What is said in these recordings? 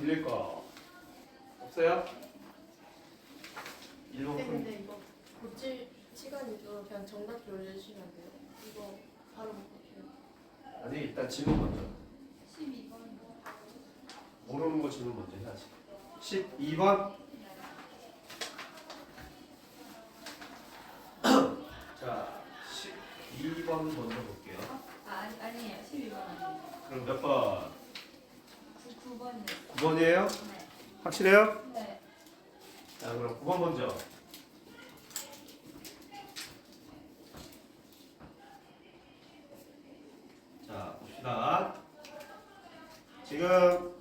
틀릴 거 없어요? 1번 푼. 근데 이거 고칠 시간이 있어서 그냥 정답 올려주시면 안 돼요? 이거 바로 못 고쳐요. 아니 일단 질문 먼저. 12번. 모르는 거 질문 먼저 해야지. 12번. 자, 12번 먼저 볼게요. 아니에요. 12번 아니에요. 그럼 몇 번? 9번이요. 9번이에요? 네. 확실해요? 네. 자, 그럼 9번 먼저. 자, 봅시다. 지금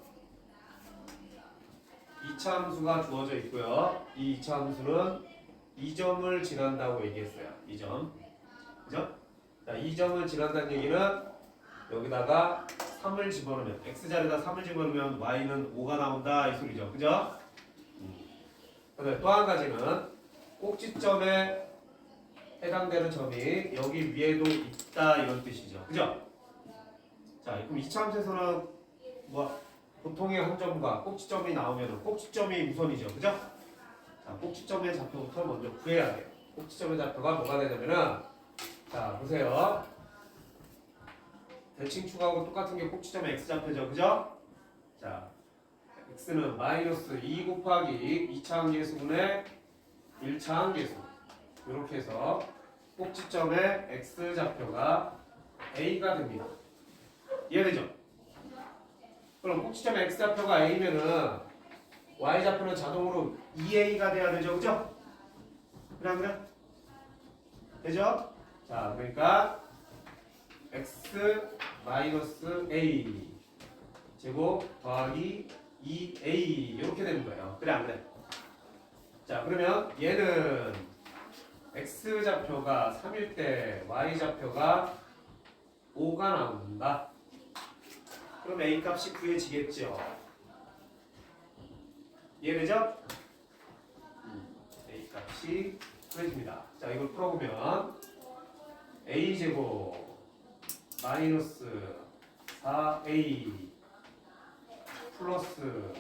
이차함수가 주어져 있고요. 이 이차함수는 2점을 지난다고 얘기했어요. 2점. 그죠? 자, 2점을 지난다는 얘기는 여기다가 3을 집어넣으면 x자리에다 3을 집어넣으면 y는 5가 나온다 이 소리죠. 그죠? 그다음에 또 한 가지는 꼭지점에 해당되는 점이 여기 위에도 있다 이런 뜻이죠. 그죠? 자, 그럼 이차함수에서는 뭐 보통의 한 점과 꼭지점이 나오면 꼭지점이 우선이죠. 그죠? 자, 꼭지점의 좌표부터 먼저 구해야 돼요. 꼭지점의 좌표가 뭐가 되냐면은 자, 보세요. 대칭축하고 똑같은 게 꼭지점의 x좌표죠. 그죠? 자, x는 마이너스 2 곱하기 2차 항계수분의 1차 항계수 이렇게 해서 꼭지점의 x좌표가 a가 됩니다. 이해되죠? 그럼 꼭지점의 x좌표가 a면은 y좌표는 자동으로 2a가 돼야 되죠. 그죠? 그래 안 그래? 되죠? 자, 그러니까 x 마이너스 a 제곱 더하기 2a 이렇게 되는 거예요. 그래 안 그래? 자, 그러면 얘는 x 좌표가 3일 때 y 좌표가 5가 나온다. 그럼 a 값이 구해지겠죠. 이해되죠? a 값이 구해집니다. 자, 이걸 풀어보면 a 제곱 마이너스 4a 플러스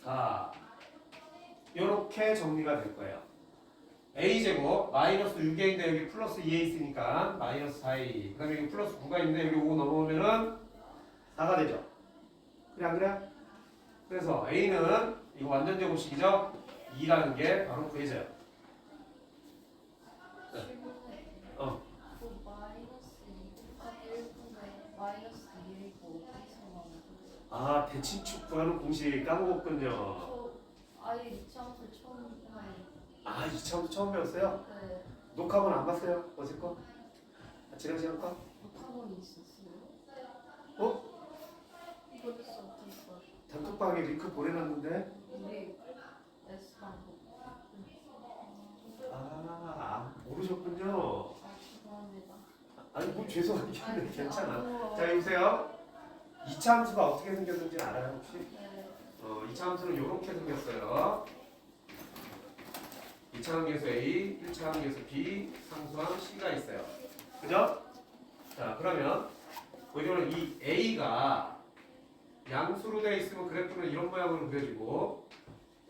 4 이렇게 정리가 될 거예요. a제곱 마이너스 6a인데 여기 플러스 2a 있으니까 마이너스 4a 그 다음에 여기 플러스 9가 있는데 여기 5 넘어오면은 4가 되죠. 그래 안 그래? 그래서 a는 이거 완전 제곱식이죠. 2라는 게 바로 구해져요. 어. 그 마이너스 2 곱하기 1분의 마이너스 2이고 어디서 나오는 거예요? 아, 대칭축 구하는 공식 까먹었군요. 저 아예 이차함수 처음 해요. 아, 이 처음 배웠어요? 네. 녹화본 안 봤어요? 어제 거? 지난 시간 거? 학원이 있었어요. 어? 벌써 어땠어요? 단톡방에 링크 보내놨는데 우리 S방 모르셨군요. 죄송합니다. 아니 뭐 죄송한 게 아니라 괜찮아. 뭐. 자, 여보세요. 이차 함수가 어떻게 생겼는지 알아요 혹시? 네. 이차 함수는 이렇게 생겼어요. 2차 함계수 A, 1차 함계수 B, 상수항 C가 있어요. 그죠? 자, 그러면 보시면 이 A가 양수로 되어 있으면 그래프는 이런 모양으로 그려지고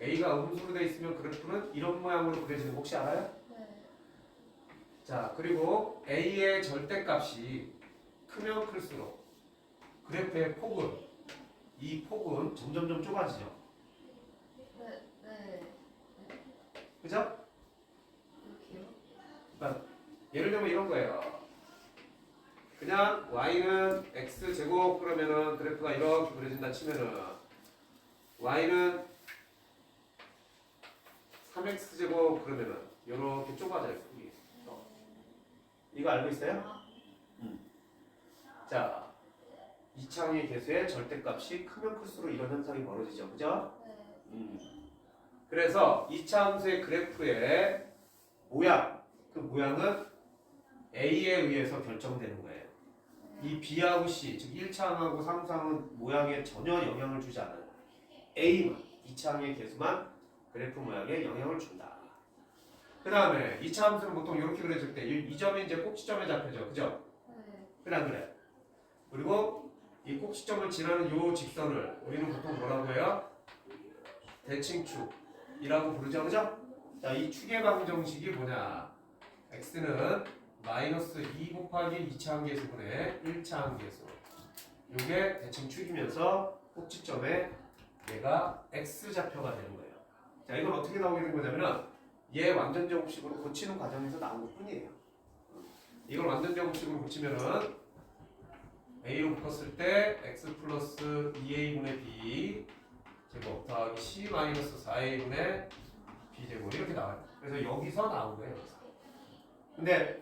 A가 음수로 되어 있으면 그래프는 이런 모양으로 그려지는 거 혹시 알아요? 네. 자, 그리고 A의 절대값이 크면 클수록 그래프의 폭은 이 폭은 점점점 좁아지죠. 네. 네. 그죠? 이렇게요? 그러니까 예를 들면 이런 거예요. 그냥 y는 x 제곱 그러면은 그래프가 이렇게 그려진다 치면은 y는 3x 제곱 그러면은 이렇게 좁아져요. 폭이. 이거 알고 있어요? 자, 이차항의 계수의 절대값이 크면 클수록 이런 현상이 벌어지죠. 그죠? 네. 그래서 이차함수의 그래프의 모양, 그 모양은 A에 의해서 결정되는 거예요. 이 B하고 C, 즉 1차항하고 3차항은 모양에 전혀 영향을 주지 않아요. A만, 2차항의 개수만 그래프 모양에 영향을 준다. 그 다음에 2차 함수는 보통 이렇게 그려질 때 이 점이 이제 꼭지점에 잡혀져. 그죠? 네. 그래 안 그래? 그리고 이 꼭지점을 지나는 요 직선을 우리는 보통 뭐라고 해요? 대칭축이라고 부르죠, 그죠? 자, 이 축의 방정식이 뭐냐? x는 마이너스 2 곱하기 2차 함계수분의 1차 함계수. 요게 대칭축이면서 꼭지점에 얘가 x좌표가 되는 거예요. 자, 이건 어떻게 나오게 된 거냐면은 얘 완전 제곱식으로 고치는 과정에서 나온 것 뿐이에요. 이걸 완전 제곱식으로 고치면은 a로 묶었을 때 x 플러스 2a분의 b 제곱 더하기 c 마이너스 4a분의 b 제곱 이렇게 나와요. 그래서 여기서 나온 거예요. 여기서. 근데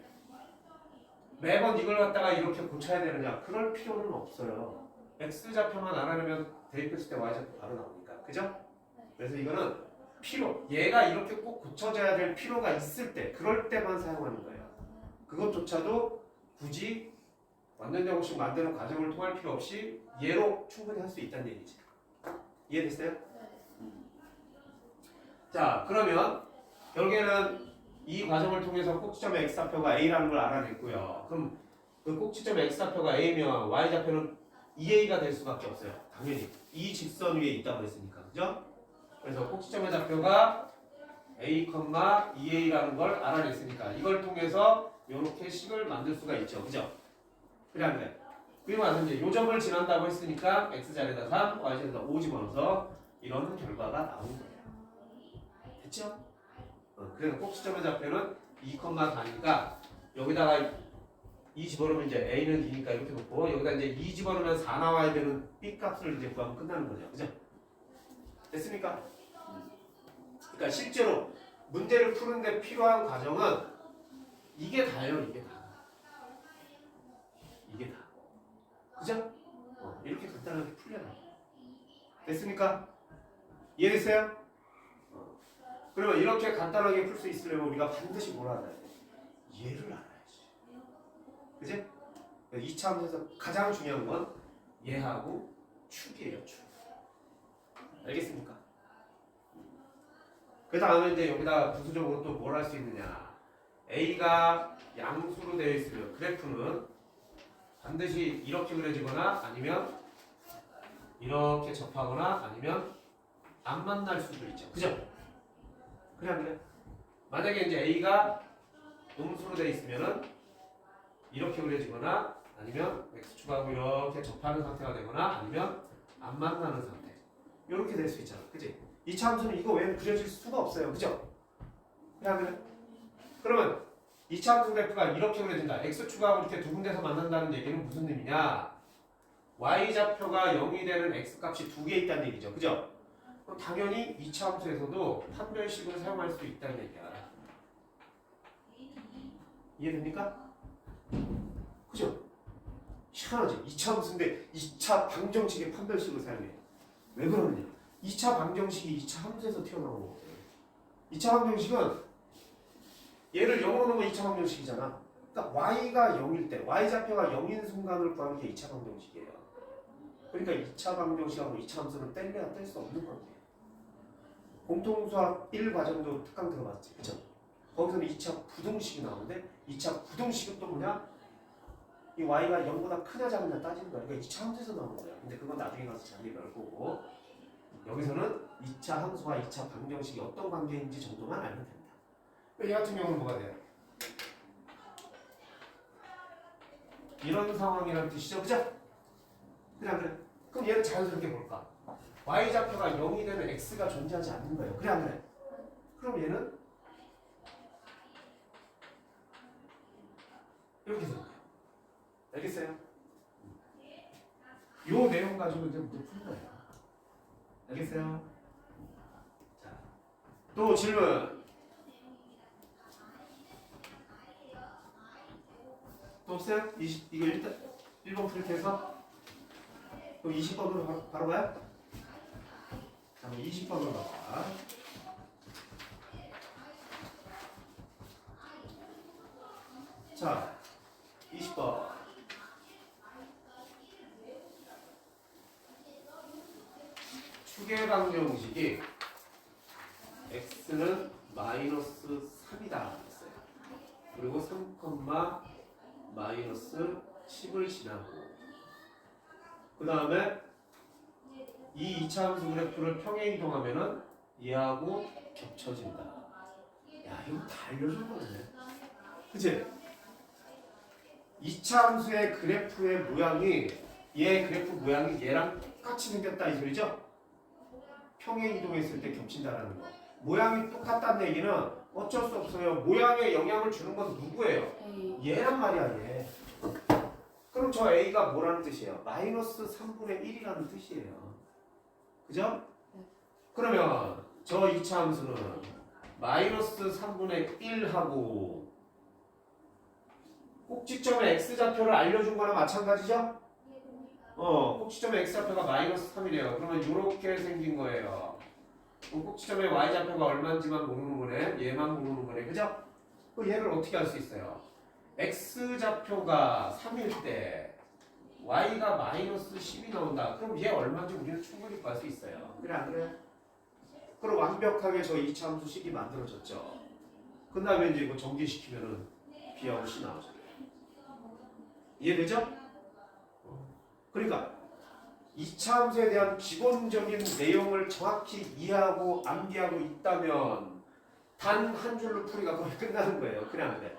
매번 이걸 갖다가 이렇게 고쳐야 되느냐? 그럴 필요는 없어요. x 좌표만 알아내면 대입했을 때 y 좌표 바로 나오니까, 그죠? 그래서 이거는 얘가 이렇게 꼭 고쳐져야 될 필요가 있을 때, 그럴 때만 사용하는 거예요. 그것조차도 굳이 완전 제곱식 만드는 과정을 통할 필요 없이 얘로 충분히 할 수 있다는 얘기지. 이해됐어요? 자, 그러면 결국에는 이 과정을 통해서 꼭지점의 x좌표가 a라는 걸 알아냈고요. 그럼 그 꼭지점의 x좌표가 a면 y좌표는 2a가 될 수밖에 없어요. 당연히 이 직선 위에 있다고 했으니까, 그죠? 그래서 꼭지점의 좌표가 a, 2a라는 걸 알아냈으니까 이걸 통해서 이렇게 식을 만들 수가 있죠, 그죠? 그래 안 그래? 그리고 나서 이제 요점을 지난다고 했으니까 x자리에다 3, y자리에다 5 집어넣어서 이런 결과가 나온 거예요. 됐죠? 그래서 꼭지점의 좌표는 2,4니까 여기다가 2 집어넣으면 이제 a는 2니까 이렇게 놓고 여기다 이제 2 집어넣으면 4 나와야 되는 b 값을 이제 구하면 끝나는 거죠, 그죠? 됐습니까? 그러니까 실제로 문제를 푸는데 필요한 과정은 이게 다예요, 이게 다. 이게 다. 그죠? 이렇게 간단하게 풀려요. 됐습니까? 이해됐어요? 그러면 이렇게 간단하게 풀 수 있으려면 우리가 반드시 뭘 알아야 돼? 얘를 알아야지. 그지? 2차 함수에서 가장 중요한 건 얘하고 축이에요, 축. 알겠습니까? 그 다음에 이제 여기다 부수적으로 또 뭘 할 수 있느냐. A가 양수로 되어 있으면 그래프는 반드시 이렇게 그려지거나 아니면 이렇게 접하거나 아니면 안 만날 수도 있죠. 그죠? 그래 안 그래? 만약에 이제 A가 음수로 되어 있으면은 이렇게 그려지거나 아니면 x축하고 이렇게 접하는 상태가 되거나 아니면 안 만나는 상태. 이렇게 될 수 있잖아. 그지? 2차 함수는 이거 외에는 그려질 수가 없어요. 그죠? 그래 안 그래? 그러면 2차 함수 그래프가 이렇게 그려진다. x축하고 이렇게 두 군데서 만난다는 얘기는 무슨 의미냐? y좌표가 0이 되는 x값이 두 개 있다는 얘기죠. 그죠? 그럼 당연히 2차 함수에서도 판별식을 사용할 수 있다는 얘기야. 이해됩니까? 그죠? 희한하지? 2차 함수인데 2차 방정식의 판별식을 사용해. 왜 그러느냐? 2차 방정식이 2차 함수에서 튀어나온 거거든. 2차 방정식은 얘를 0으로 놓으면 2차 방정식이잖아. 그러니까 y가 0일 때, y좌표가 0인 순간을 구하는 게 2차 방정식이에요. 그러니까 2차 방정식하고 2차 함수는 뗄래야 뗄 수 없는 관계예요. 공통수학 1 과정도 특강 들어봤지, 그죠? 거기서는 2차 부등식이 나오는데 2차 부등식은 또 뭐냐? 이 y가 0보다 크냐 작으냐 따지는 거야. 그러니까 2차 함수에서 나오는 거야. 근데 그건 나중에 가서 자세히 배울 거고 여기서는 2차 함수와 2차 방정식이 어떤 관계인지 정도만 알면 된다. 얘 같은 경우는 뭐가 돼요? 이런 상황이라는 뜻이죠, 그죠? 그래, 그래. 그럼 얘는 자연스럽게 볼까? y좌표가 0이 되는 x가 존재하지 않는 거예요. 그래, 안 그래? 그럼 얘는 이렇게 되는 거예요. 알겠어요? 요 내용 가지고 이제 문제 푸는 거예요. 알겠어요? 자, 또 질문. 또 없어요? 이거 일단 1번 풀 해서 그럼 20번으로 바로 가요? 자, 그럼 20번으로 가봐. 자, 20번. 축의 방정식이 x는 마이너스 3이다 했어요. 그리고 3, 마이너스 10을 지나고 그 다음에 이 이차함수 그래프를 평행 이동하면은 얘하고 겹쳐진다. 야, 이거 다 알려준 거네. 그치? 이차함수의 그래프의 모양이 얘 그래프 모양이 얘랑 똑같이 생겼다 이 소리죠? 평행 이동했을 때 겹친다라는 거. 모양이 똑같다는 얘기는 어쩔 수 없어요. 모양에 영향을 주는 것은 누구예요? A. 얘란 말이야, 얘. 그럼 저 A가 뭐라는 뜻이에요? 마이너스 3분의 1이라는 뜻이에요. 그죠? 그러면 저 이차 함수는 마이너스 3분의 1하고 꼭지점의 x좌표를 알려준 거나 마찬가지죠? 꼭지점의 x좌표가 마이너스 3이래요. 그러면 이렇게 생긴 거예요. 그럼 꼭지점의 y좌표가 얼마인지만 모르는 거네. 얘만 모르는 거네. 그죠? 그럼 얘를 어떻게 할 수 있어요? x좌표가 3일 때 y가 마이너스 10이 나온다. 그럼 얘 얼마인지 우리는 충분히 구할 수 있어요. 그래 안 그래? 그럼 완벽하게 저 이차 함수 식이 만들어졌죠. 그 다음에 이제 이거 전개시키면은 b하고 c 나오죠. 이해되죠? 그러니까 이차 함수에 대한 기본적인 내용을 정확히 이해하고 암기하고 있다면 단 한 줄로 풀이가 거의 끝나는 거예요. 그래 안 그래?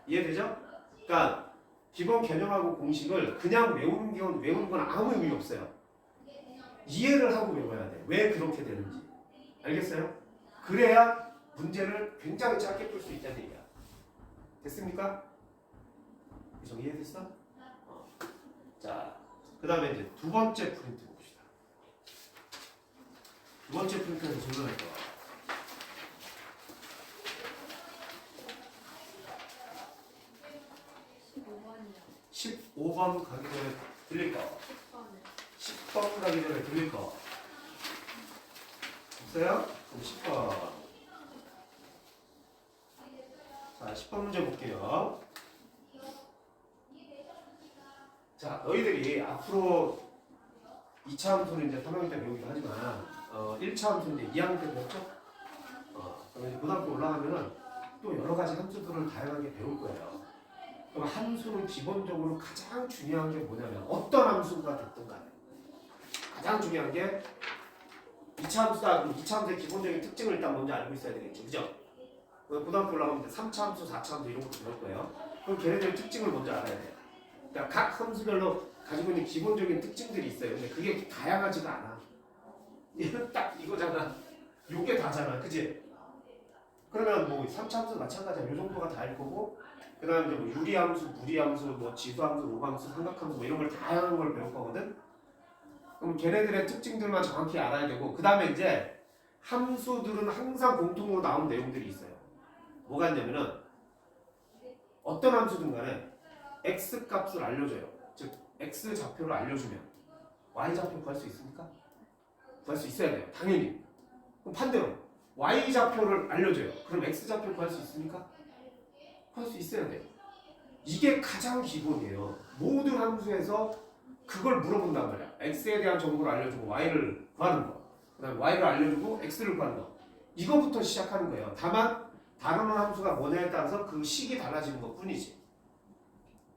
이해되죠? 그러니까 기본 개념하고 공식을 그냥 외우는 건 아무 의미 없어요. 이해를 하고 외워야 돼. 왜 그렇게 되는지. 알겠어요? 그래야 문제를 굉장히 짧게 풀 수 있다는 얘기야. 됐습니까? 좀 이해됐어? 자, 그 다음에 이제 두 번째 프린트 봅시다. 두 번째 프린트에서 질문할 거야. 15번 가기 전에 들릴 거. 10번 가기 전에 들릴 거. 없어요? 그럼 10번. 자, 10번 문제 볼게요. 자, 너희들이 앞으로 2차 함수는 이제 3학년 때 배우기도 하지만 1차 함수는 이제 2학년 때 배웠죠? 그러면 고등학교 올라가면은 또 여러 가지 함수들을 다양하게 배울 거예요. 그럼 함수는 기본적으로 가장 중요한 게 뭐냐면 어떤 함수가 됐든 간에 가장 중요한 게 2차 함수다. 그럼 2차 함수의 기본적인 특징을 일단 먼저 알고 있어야 되겠죠. 그죠? 고등학교 올라가면 3차 함수, 4차 함수 이런 것도 배울 거예요. 그럼 걔네들의 특징을 먼저 알아야 돼요. 그러니까 각 함수별로 가지고 있는 기본적인 특징들이 있어요. 근데 그게 다양하지가 않아. 얘는 딱 이거잖아. 요게 다잖아. 그지? 그러면 뭐 3차 함수 마찬가지야. 요 정도가 다일 거고 그 다음에 뭐 유리함수, 무리함수, 뭐 지수함수, 로함수, 삼각함수 뭐 이런 걸 다양한 걸 배울 거거든. 그럼 걔네들의 특징들만 정확히 알아야 되고 그 다음에 이제 함수들은 항상 공통으로 나오는 내용들이 있어요. 뭐가 있냐면은 어떤 함수든 간에 x 값을 알려줘요. 즉 x 좌표를 알려주면 y 좌표 구할 수 있습니까? 구할 수 있어야 돼요. 당연히. 그럼 반대로 y 좌표를 알려줘요. 그럼 x 좌표 구할 수 있습니까? 구할 수 있어야 돼요. 이게 가장 기본이에요. 모든 함수에서 그걸 물어본단 말이야. x에 대한 정보를 알려주고 y를 구하는 거. 그 다음에 y를 알려주고 x를 구하는 거. 이거부터 시작하는 거예요. 다만 다루는 함수가 뭐냐에 따라서 그 식이 달라지는 것 뿐이지.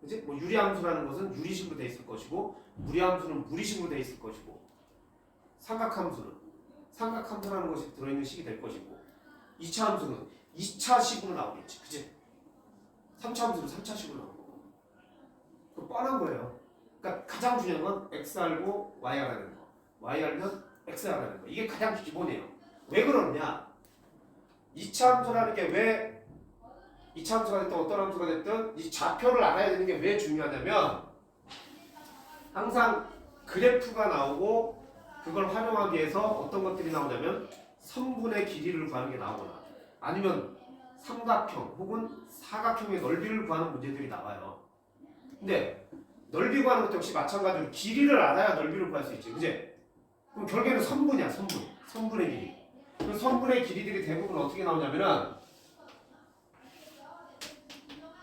그치? 뭐 유리함수라는 것은 유리식으로 돼 있을 것이고 무리함수는 무리식으로 돼 있을 것이고 삼각함수는 삼각함수라는 것이 들어있는 식이 될 것이고 2차 함수는 2차식으로 나오겠지. 그치? 3차 함수는 3차식으로 나오는 거고 그 뻔한 거예요. 그러니까 가장 중요한 건 x 알고 y 알아내는 거 y 알면 x 알아내는 거 이게 가장 기본이에요. 왜 그러느냐 2차 함수라는 게 왜 2차 함수가 됐든 어떤 함수가 됐든 이 좌표를 알아야 되는 게 왜 중요하냐면 항상 그래프가 나오고 그걸 활용하기 위해서 어떤 것들이 나오냐면 선분의 길이를 구하는 게 나오거나 아니면 삼각형 혹은 사각형의 넓이를 구하는 문제들이 나와요. 근데 넓이 구하는 것도 역시 마찬가지로 길이를 알아야 넓이를 구할 수 있지. 그지? 그럼 결국에는 선분이야. 선분의 길이. 그 선분의 길이들이 대부분 어떻게 나오냐면은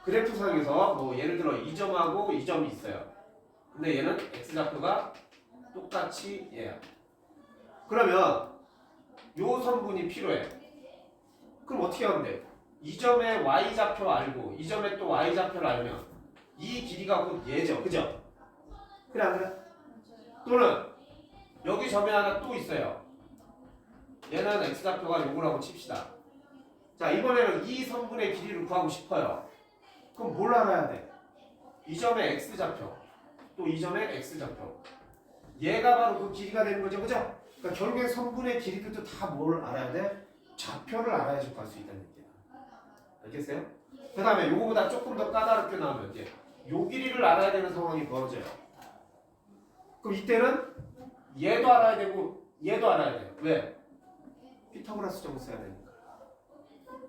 그래프상에서 뭐 예를 들어 2점하고 2점이 있어요. 근데 얘는 x좌표가 똑같이 얘야. 그러면 요 선분이 필요해. 그럼 어떻게 하면 돼? 2점의 y좌표 알고 2점의 또 y좌표를 알면 이 길이가 곧 얘죠. 그죠? 그래 안 그래? 또는 여기 점에 하나 또 있어요. 얘는 x좌표가 요거라고 칩시다. 자, 이번에는 이 선분의 길이를 구하고 싶어요. 그럼 뭘 알아야 돼? 이 점의 x좌표, 또 이 점의 x좌표. 얘가 바로 그 길이가 되는 거죠, 그죠? 그러니까 결국에 선분의 길이들도 다 뭘 알아야 돼? 좌표를 알아야지 구할 수 있다는 얘기야. 알겠어요? 그 다음에 요거보다 조금 더 까다롭게 나오면 이제 요 길이를 알아야 되는 상황이 벌어져요. 그럼 이때는 얘도 알아야 되고 얘도 알아야 돼요. 왜? 피타고라스 정을 써야 되니까.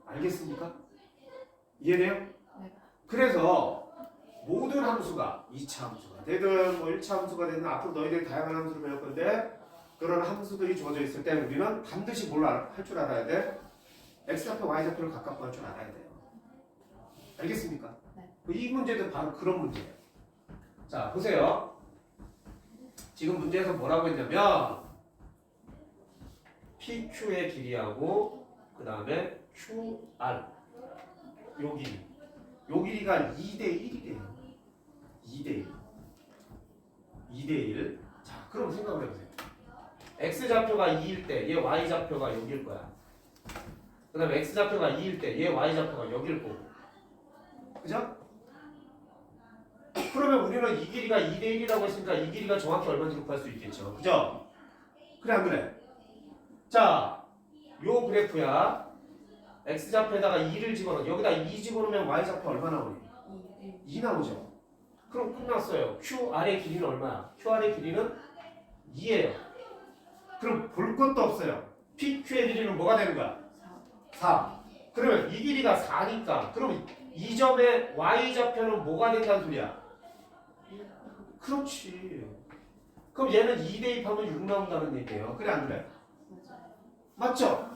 알겠습니까? 이해돼요? 네. 그래서 모든 함수가 2차 함수가 되든 뭐 1차 함수가 되든 앞으로 너희들이 다양한 함수를 배울 건데 그런 함수들이 주어져 있을 때 우리는 반드시 뭘 할 줄 알아야 돼? x좌표, y좌표를 각각 구할 줄 알아야 돼요. 알겠습니까? 네. 이 문제도 바로 그런 문제예요. 자, 보세요. 지금 문제에서 뭐라고 했냐면 PQ의 길이하고 그 다음에 QR 요 길이 요 길이가 2대 1이래요. 2대 1. 2대 1. 자, 그럼 생각을 해보세요. x좌표가 2일 때 얘 y좌표가 여기일 거야. 그 다음에 x좌표가 2일 때 얘 y좌표가 여기일 거고. 그죠? 그러면 우리는 이 길이가 2대 1이라고 했으니까 이 길이가 정확히 얼마인지 구할 수 있겠죠. 그죠? 그래 안 그래? 자, 요 그래프야. x좌표에다가 2를 집어넣어. 여기다 2 집어넣으면 y좌표 얼마 나오니? 2 나오죠. 그럼 끝났어요. QR의 길이는 얼마야? QR의 길이는 2예요. 그럼 볼 것도 없어요. PQ의 길이는 뭐가 되는 거야? 4. 그러면 이 길이가 4니까 그럼 이 점의 y좌표는 뭐가 된다는 소리야? 그렇지. 그럼 얘는 2 대입하면 6 나온다는 얘기예요. 그래 안 그래? 맞아요. 맞죠?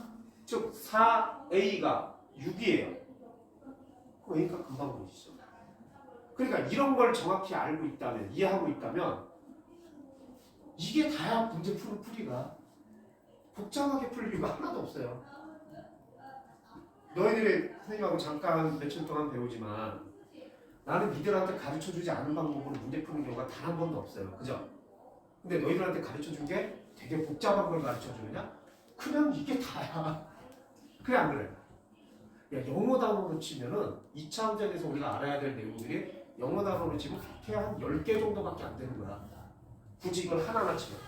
즉 4a가 6이에요. 그럼 a가 금방 보이시죠? 그러니까 이런 걸 정확히 알고 있다면, 이해하고 있다면 이게 다야 문제 푸는 풀이가 복잡하게 풀 이유가 하나도 없어요. 너희들이 선생님하고 잠깐 며칠 동안 배우지만 나는 니들한테 가르쳐주지 않은 방법으로 문제 푸는 경우가 단 한 번도 없어요. 그죠? 근데 너희들한테 가르쳐준 게 되게 복잡한 걸 가르쳐주느냐? 그냥 이게 다야. 그래 안 그래? 야, 영어 단어로 치면은 2차 함정에서 우리가 알아야 될 내용들이 영어 단어로 치면 그렇게 한 10개 정도밖에 안 되는 거야. 굳이 이걸 하나하나 치면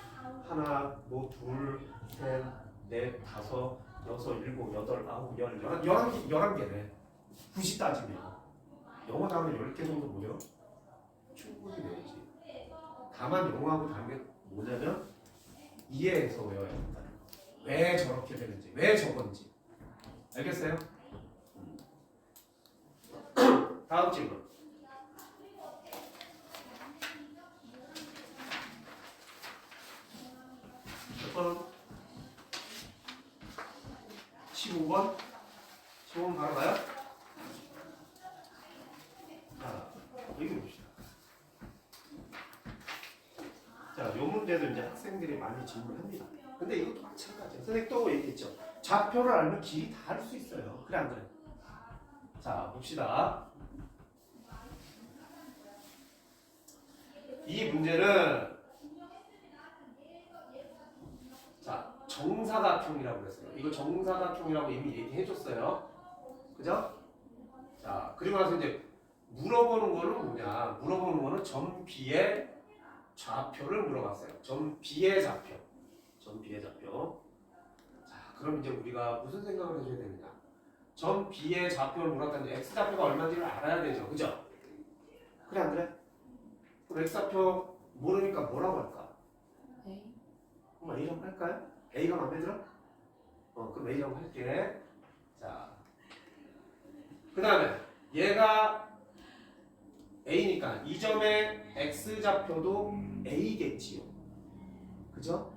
하나, 뭐 둘, 셋, 넷, 다섯, 여섯, 일곱, 여덟, 아홉, 열, 11개네. 굳이 따지면 영어 단어 10개 정도 무려 충분히 외우지. 다만 영어하고 다른 게 뭐냐면 이해해서 외워야 된다. 왜 저렇게 되는지, 왜 저건지. 알겠어요? 다음 질문. 몇 번? 15번? 15번 바로 가요? 자, 여기 봅시다. 자, 요 문제도 이제 학생들이 많이 질문합니다. 근데 이것도 마찬가지예요. 선생님 또 얘기했죠. 좌표를 알면 길이 다 알 수 있어요. 그래 안 그래? 자, 봅시다. 이 문제는 자, 정사각형이라고 그랬어요. 이거 정사각형이라고 이미 얘기해줬어요. 그죠? 자, 그리고 나서 이제 물어보는 거는 뭐냐? 물어보는 거는 점 B의 좌표를 물어봤어요. 점 B의 좌표. 점 B의 좌표. 자, 그럼 이제 우리가 무슨 생각을 해줘야 되느냐? 점 B의 좌표를 물었다는데 X좌표가 얼마인지를 알아야 되죠. 그죠? 그래 안 그래? 그럼 X좌표 모르니까 뭐라고 할까? A. 그럼 A라고 할까요? A가 마음에 들어? 그럼 A라고 할게. 자, 그 다음에 얘가 A니까 이 점의 X좌표도 A겠지요. 그죠?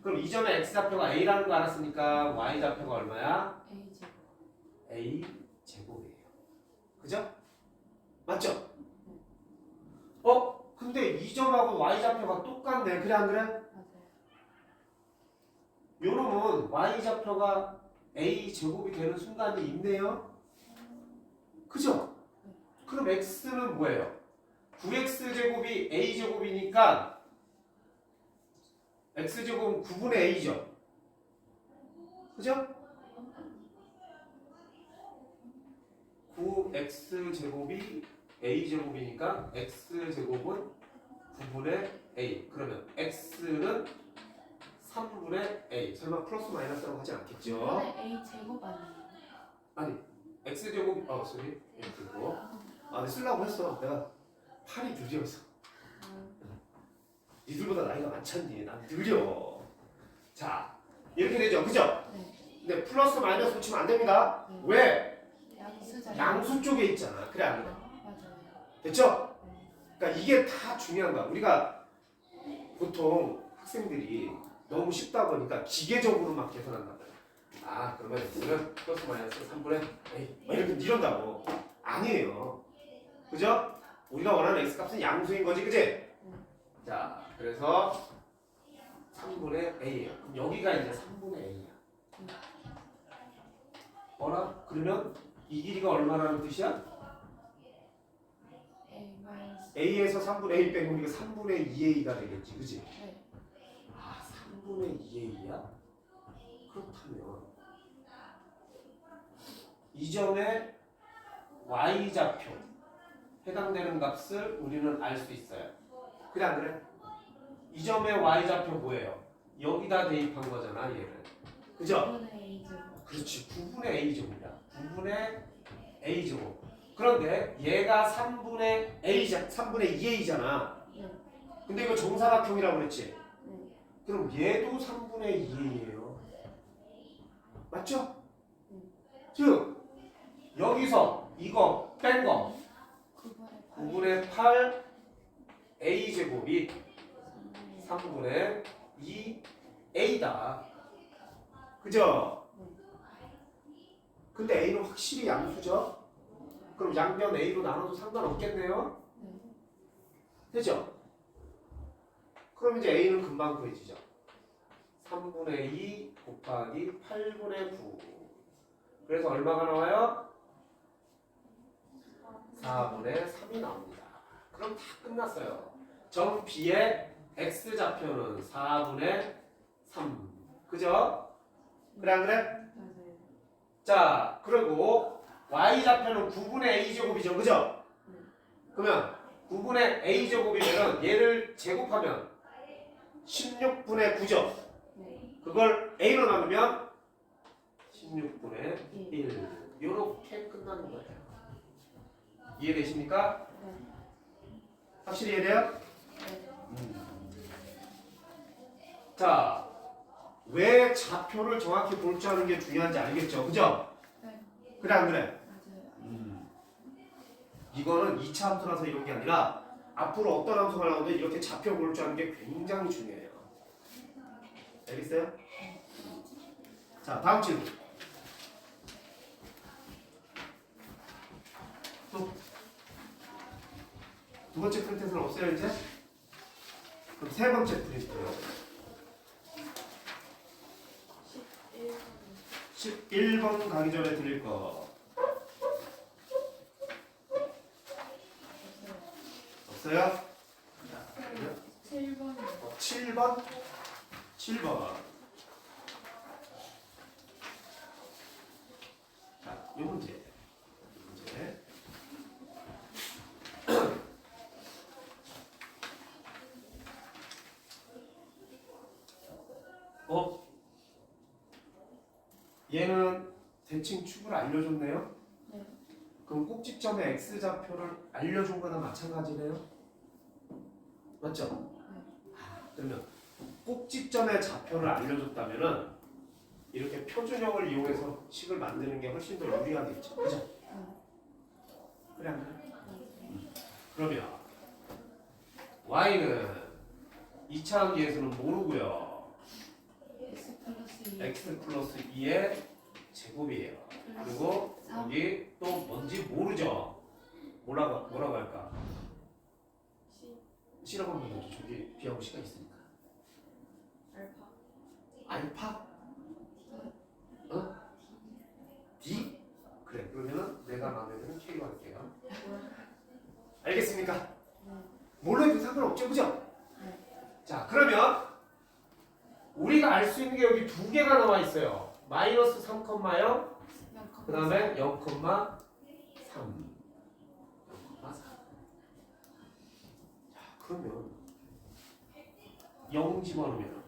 그럼 이 점의 X좌표가 A라는 거 알았으니까 Y좌표가 얼마야? A 제곱. A 제곱이에요. 그죠? 맞죠? 근데 이 점하고 Y좌표가 똑같네. 그래 안 그래? 맞아요. 요놈은 Y좌표가 A 제곱이 되는 순간이 있네요. 그죠? 그럼 X는 뭐예요? 9X 제곱이 A 제곱이니까 x제곱은 9분의 a죠. 그죠? 9x제곱이 a제곱이니까 x제곱은 9분의 a. 그러면 x는 3분의 a. 설마 플러스 마이너스라고 하지 않겠죠? 근데 A 제곱 아니에요? 아니 x제곱 sorry x제곱 근데 쓰려고 했어. 내가 팔이 느려서. 니들보다 나이가 많잖니. 난 느려. 자 이렇게 되죠. 그죠? 네. 근데 플러스 마이너스 붙이면 안 됩니다. 네. 왜? 양수잖아요. 양수 쪽에 있잖아. 그래 안 그래? 맞아요. 됐죠? 그러니까 이게 다 중요한 거야. 우리가 보통 학생들이 너무 쉽다 보니까 기계적으로 막 계산한단 말이야. 아 그러면 x는 플러스 마이너스 3분의 a 막 이렇게 이런다고. 아니에요. 그죠? 우리가 원하는 x 값은 양수인 거지. 그지? 자 그래서 3분의 a예요. 그럼 여기가 이제 3분의 a야. 뭐라? 그러면 이 길이가 얼마라는 뜻이야? A 마이너스. a에서 3분의 a 빼면 우리가 3분의 2a가 되겠지. 그지? 네. 아 3분의 2a야? 그렇다면 이 점의 y좌표 해당되는 값을 우리는 알 수 있어요. 그래 안 그래? 이 점의 y좌표 뭐예요? 여기다 대입한 거잖아 얘를. 그죠? 9분의 A 제곱. 그렇지 9분의 a제곱이야. 9분의 a제곱. 그런데 얘가 3분의 2a잖아. 네. 근데 이거 정사각형이라고 그랬지? 네. 그럼 얘도 3분의 2a예요. 맞죠? 즉 여기서 이거 뺀 거 9분의 8. 9분의 8 a제곱이 3분의 2a다. 그죠? 근데 a는 확실히 양수죠? 그럼 양변 a로 나눠도 상관없겠네요? 네. 되죠? 그럼 이제 a는 금방 구해지죠. 3분의 2 곱하기 8분의 9. 그래서 얼마가 나와요? 4분의 3이 나옵니다. 그럼 다 끝났어요. 점 B의 x좌표는 4분의 3. 그죠? 그래 안 그래? 맞아요. 자, 그리고 y좌표는 9분의 a제곱이죠. 그죠? 그러면 9분의 a제곱이면 얘를 제곱하면 16분의 9죠. 네. 그걸 a로 나누면 16분의 1. 1. 요렇게 끝나는 거예요. 이해되십니까? 네. 확실히 이해돼요? 네. 자, 왜 좌표를 정확히 볼 줄 아는 게 중요한지 알겠죠? 그죠? 네. 그래 안 그래? 맞아요. 이거는 2차 함수라서 이런 게 아니라 앞으로 어떤 함수가 나오는데 이렇게 좌표 볼 줄 아는 게 굉장히 중요해요. 알겠어요? 자, 다음 질문. 두 번째 프린트는 없어요 이제? 그럼 세 번째 프린트요. 11번 가기 전에 드릴 거 없어요? 자, 그러면 7번이요. 7번? 7번. 자, 이 문제. 이 문제. 얘는 대칭 축을 알려줬네요. 네. 그럼 꼭지점의 x좌표를 알려준 거나 마찬가지네요. 맞죠? 그러면 꼭지점의 좌표를 알려줬다면은 이렇게 표준형을 이용해서 식을 만드는 게 훨씬 더 유리하겠죠. 그죠? 그래 안 그래? 그러면 y는 2차 함수에서는 모르고요. X 플러스 2. x 플러스 2의 제곱이에요. 그리고 여기 또 뭔지 모르죠. 뭐라고 할까? C라고 하면 되죠. 저기 B하고 C가 있으니까. 알파? 어? D? 그래. 그러면은 내가 마음에 드는 K로 할게요. 알겠습니까? 네. 뭘로 해도 상관없죠. 그죠? 네. 자, 그러면 두 개가 나와 있어요. 마이너스 3,0 그 다음에 0,3 그러면 0 집어넣으면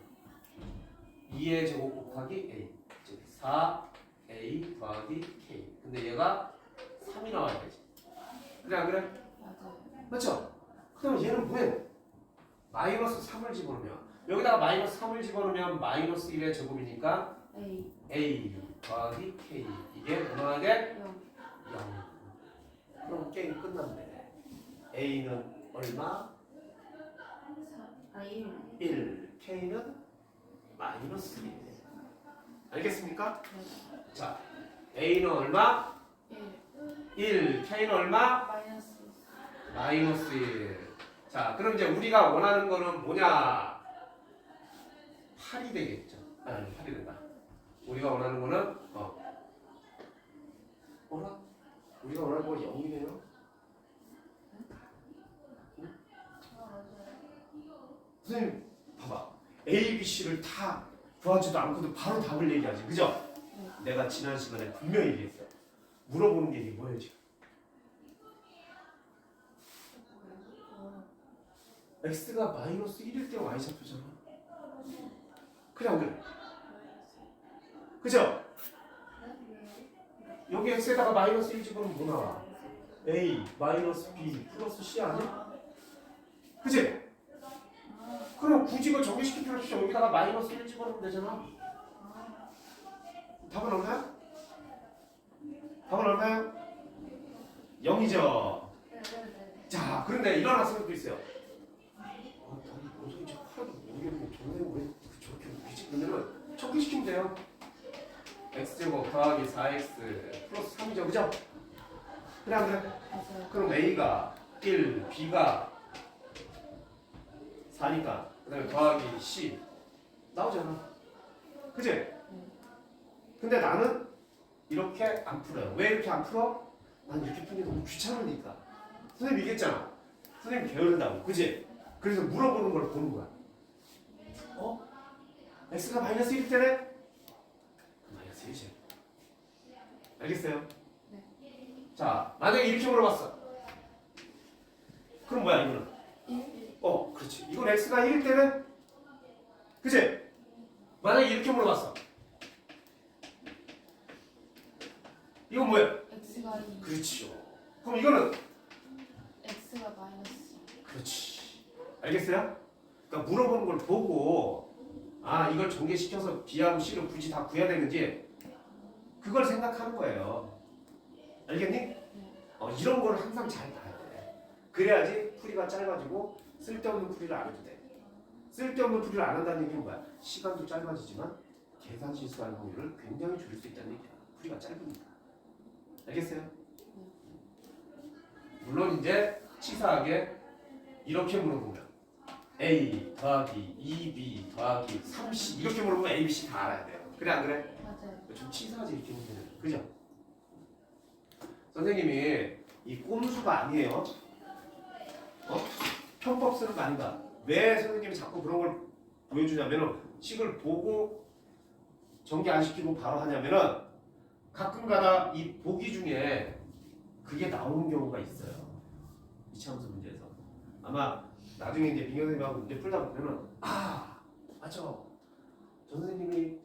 2의 제곱 곱하기 a 즉 4a 더하기 k 근데 얘가 3이 나와야 되지 그래 안 그래? 맞아요. 맞죠? 그럼 얘는 뭐예요? 마이너스 3을 집어넣으면 여기다가 마이너스 3을 집어넣으면 마이너스 1의 제곱이니까 A a 더하기 k 이게 얼마나 돼? 0 0 그럼 게임 끝났네 a는 얼마? 1 1 k는 마이너스 1 알겠습니까? 네. 자 a는 얼마? 1 1 k는 얼마? 마이너스 마이너스 1 자 그럼 이제 우리가 원하는 거는 뭐냐 8이 되겠죠 아니 8이 된다 우리가 원하는 거는 뭐라? 우리가 원하는 거 0이네요 선생님 봐봐 A, B, C를 다 구하지도 않고도 바로 답을 얘기하지 그죠? 네. 내가 지난 시간에 분명히 얘기했어 물어보는 게 이게 뭐예요 지금 X가 마이너스 1일 때 Y좌표잖아 그래 안 그래? 그죠? 여기 X에다가 마이너스 1 집어넣으면 뭐 나와? A 마이너스 B 플러스 C 아니야? 그치? 그럼 굳이 이걸 정리시킬 필요 없이 여기다가 마이너스 1 집어넣으면 되잖아 답은 얼마야? 답은 얼마야? 0이죠 자 그런데 이런 학생들도 있어요 답이 도저히 하나도 모르겠는데 전생은 왜 저렇게 웃기지? 그러면은 정리시키면 돼요 x제곱 더하기 4x 플러스 3이죠 그죠? 그래 안 그래? 맞아요. 그럼 a가 1, b가 4니까 그 다음에 더하기 c 나오잖아 그치? 근데 나는 이렇게 안 풀어요 왜 이렇게 안 풀어? 난 이렇게 푸는 게 너무 귀찮으니까 선생님 얘기했잖아 선생님 게으르다고 그치? 그래서 물어보는 걸 보는 거야 x가 마이너스 1일 때네? 마이너스 1이지 알겠어요? 네. 자 만약에 이렇게 물어봤어 그럼 뭐야 이거는? 1 그렇지. 이건 x가 1일 때는 그치? 만약에 이렇게 물어봤어. 이건 뭐야? X가 2 그렇죠. 그럼 이거는 X가 마이너스 그렇지. 알겠어요? 그러니까 물어보는 걸 보고 이걸 전개시켜서 b하고 c를 굳이 다 구해야 되는지 그걸 생각하는 거예요. 알겠니? 이런 걸 항상 잘 봐야 돼. 그래야지 풀이가 짧아지고 쓸데없는 풀이를 안 해도 돼. 쓸데없는 풀이를 안 한다는 얘기는 뭐야? 시간도 짧아지지만 계산 실수할 확률을 굉장히 줄일 수 있다는 얘기야. 풀이가 짧으니까. 알겠어요? 물론 이제 치사하게 이렇게 물어보면 A 더하기 2B 더하기 3C 이렇게 물어보면 A, B, C 다 알아야 돼요. 그래 안 그래? 맞아요. 좀 치사하지 이렇게 보면 그죠? 선생님이 이 꼼수가 아니에요. 편법 쓰는 거 아니다. 왜 선생님이 자꾸 그런 걸 보여주냐면은 식을 보고 전개 안 시키고 바로 하냐면은 가끔가다 이 보기 중에 그게 나오는 경우가 있어요. 이차함수 문제에서 아마 나중에 이제 민경 선생님하고 문제 풀다 보면은 맞아. 전 선생님이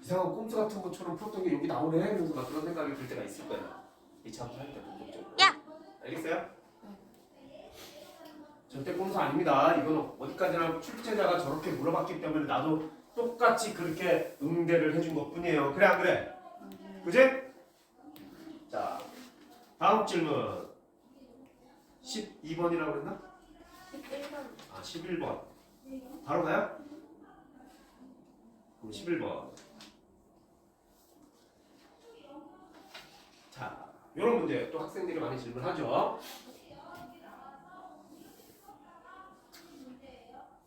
이상한 꼼수 같은 것처럼 풀었던 게 여기 나오네 하면서 막 그런 생각이 들 때가 있을 거예요. 이차함수 할 때 본격적으로. 알겠어요? 절대 꼼수 아닙니다. 이거는 어디까지나 출제자가 저렇게 물어봤기 때문에 나도 똑같이 그렇게 응대를 해준 것 뿐이에요. 그래 안 그래? 그지? 자 다음 질문 12번이라고 그랬나? 11번 11번 바로 가요? 그럼 11번 자 이런 문제 또 학생들이 많이 질문하죠.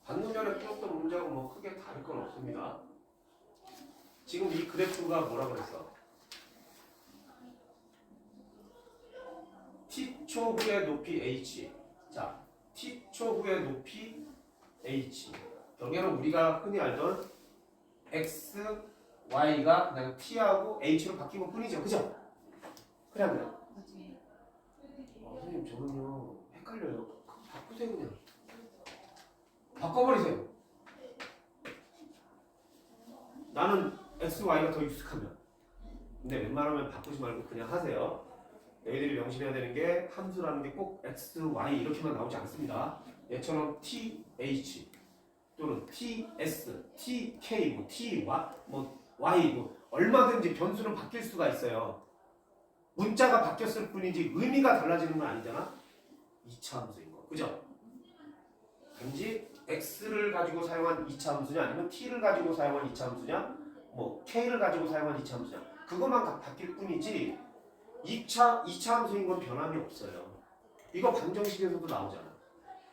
방금 전에 풀었던 문제하고 뭐 크게 다를 건 없습니다. 지금 이 그래프가 뭐라 그랬어? t초 후의 높이 h. 자, t초 후의 높이 h. 여기는 우리가 흔히 알던 x, y가 그냥 t하고 h로 바뀐 것 뿐이죠. 그죠? 그래 안 그래? 선생님 저는요 헷갈려요. 바꾸세요 그냥. 바꿔버리세요. 나는 x, y가 더 익숙하면. 근데 웬만하면 바꾸지 말고 그냥 하세요. 너희들이 명심해야 되는 게 함수라는 게 꼭 x, y 이렇게만 나오지 않습니다. 얘처럼 t, h 또는 t, s, t, k, 뭐 t, y 뭐 얼마든지 변수는 바뀔 수가 있어요. 문자가 바뀌었을 뿐이지 의미가 달라지는 건 아니잖아. 2차 함수인 거. 그죠? 단지 x를 가지고 사용한 2차 함수냐 아니면 t를 가지고 사용한 2차 함수냐 뭐 k를 가지고 사용한 2차 함수냐 그것만 바뀔 뿐이지 2차 함수인 건 변함이 없어요. 이거 방정식에서도 나오잖아.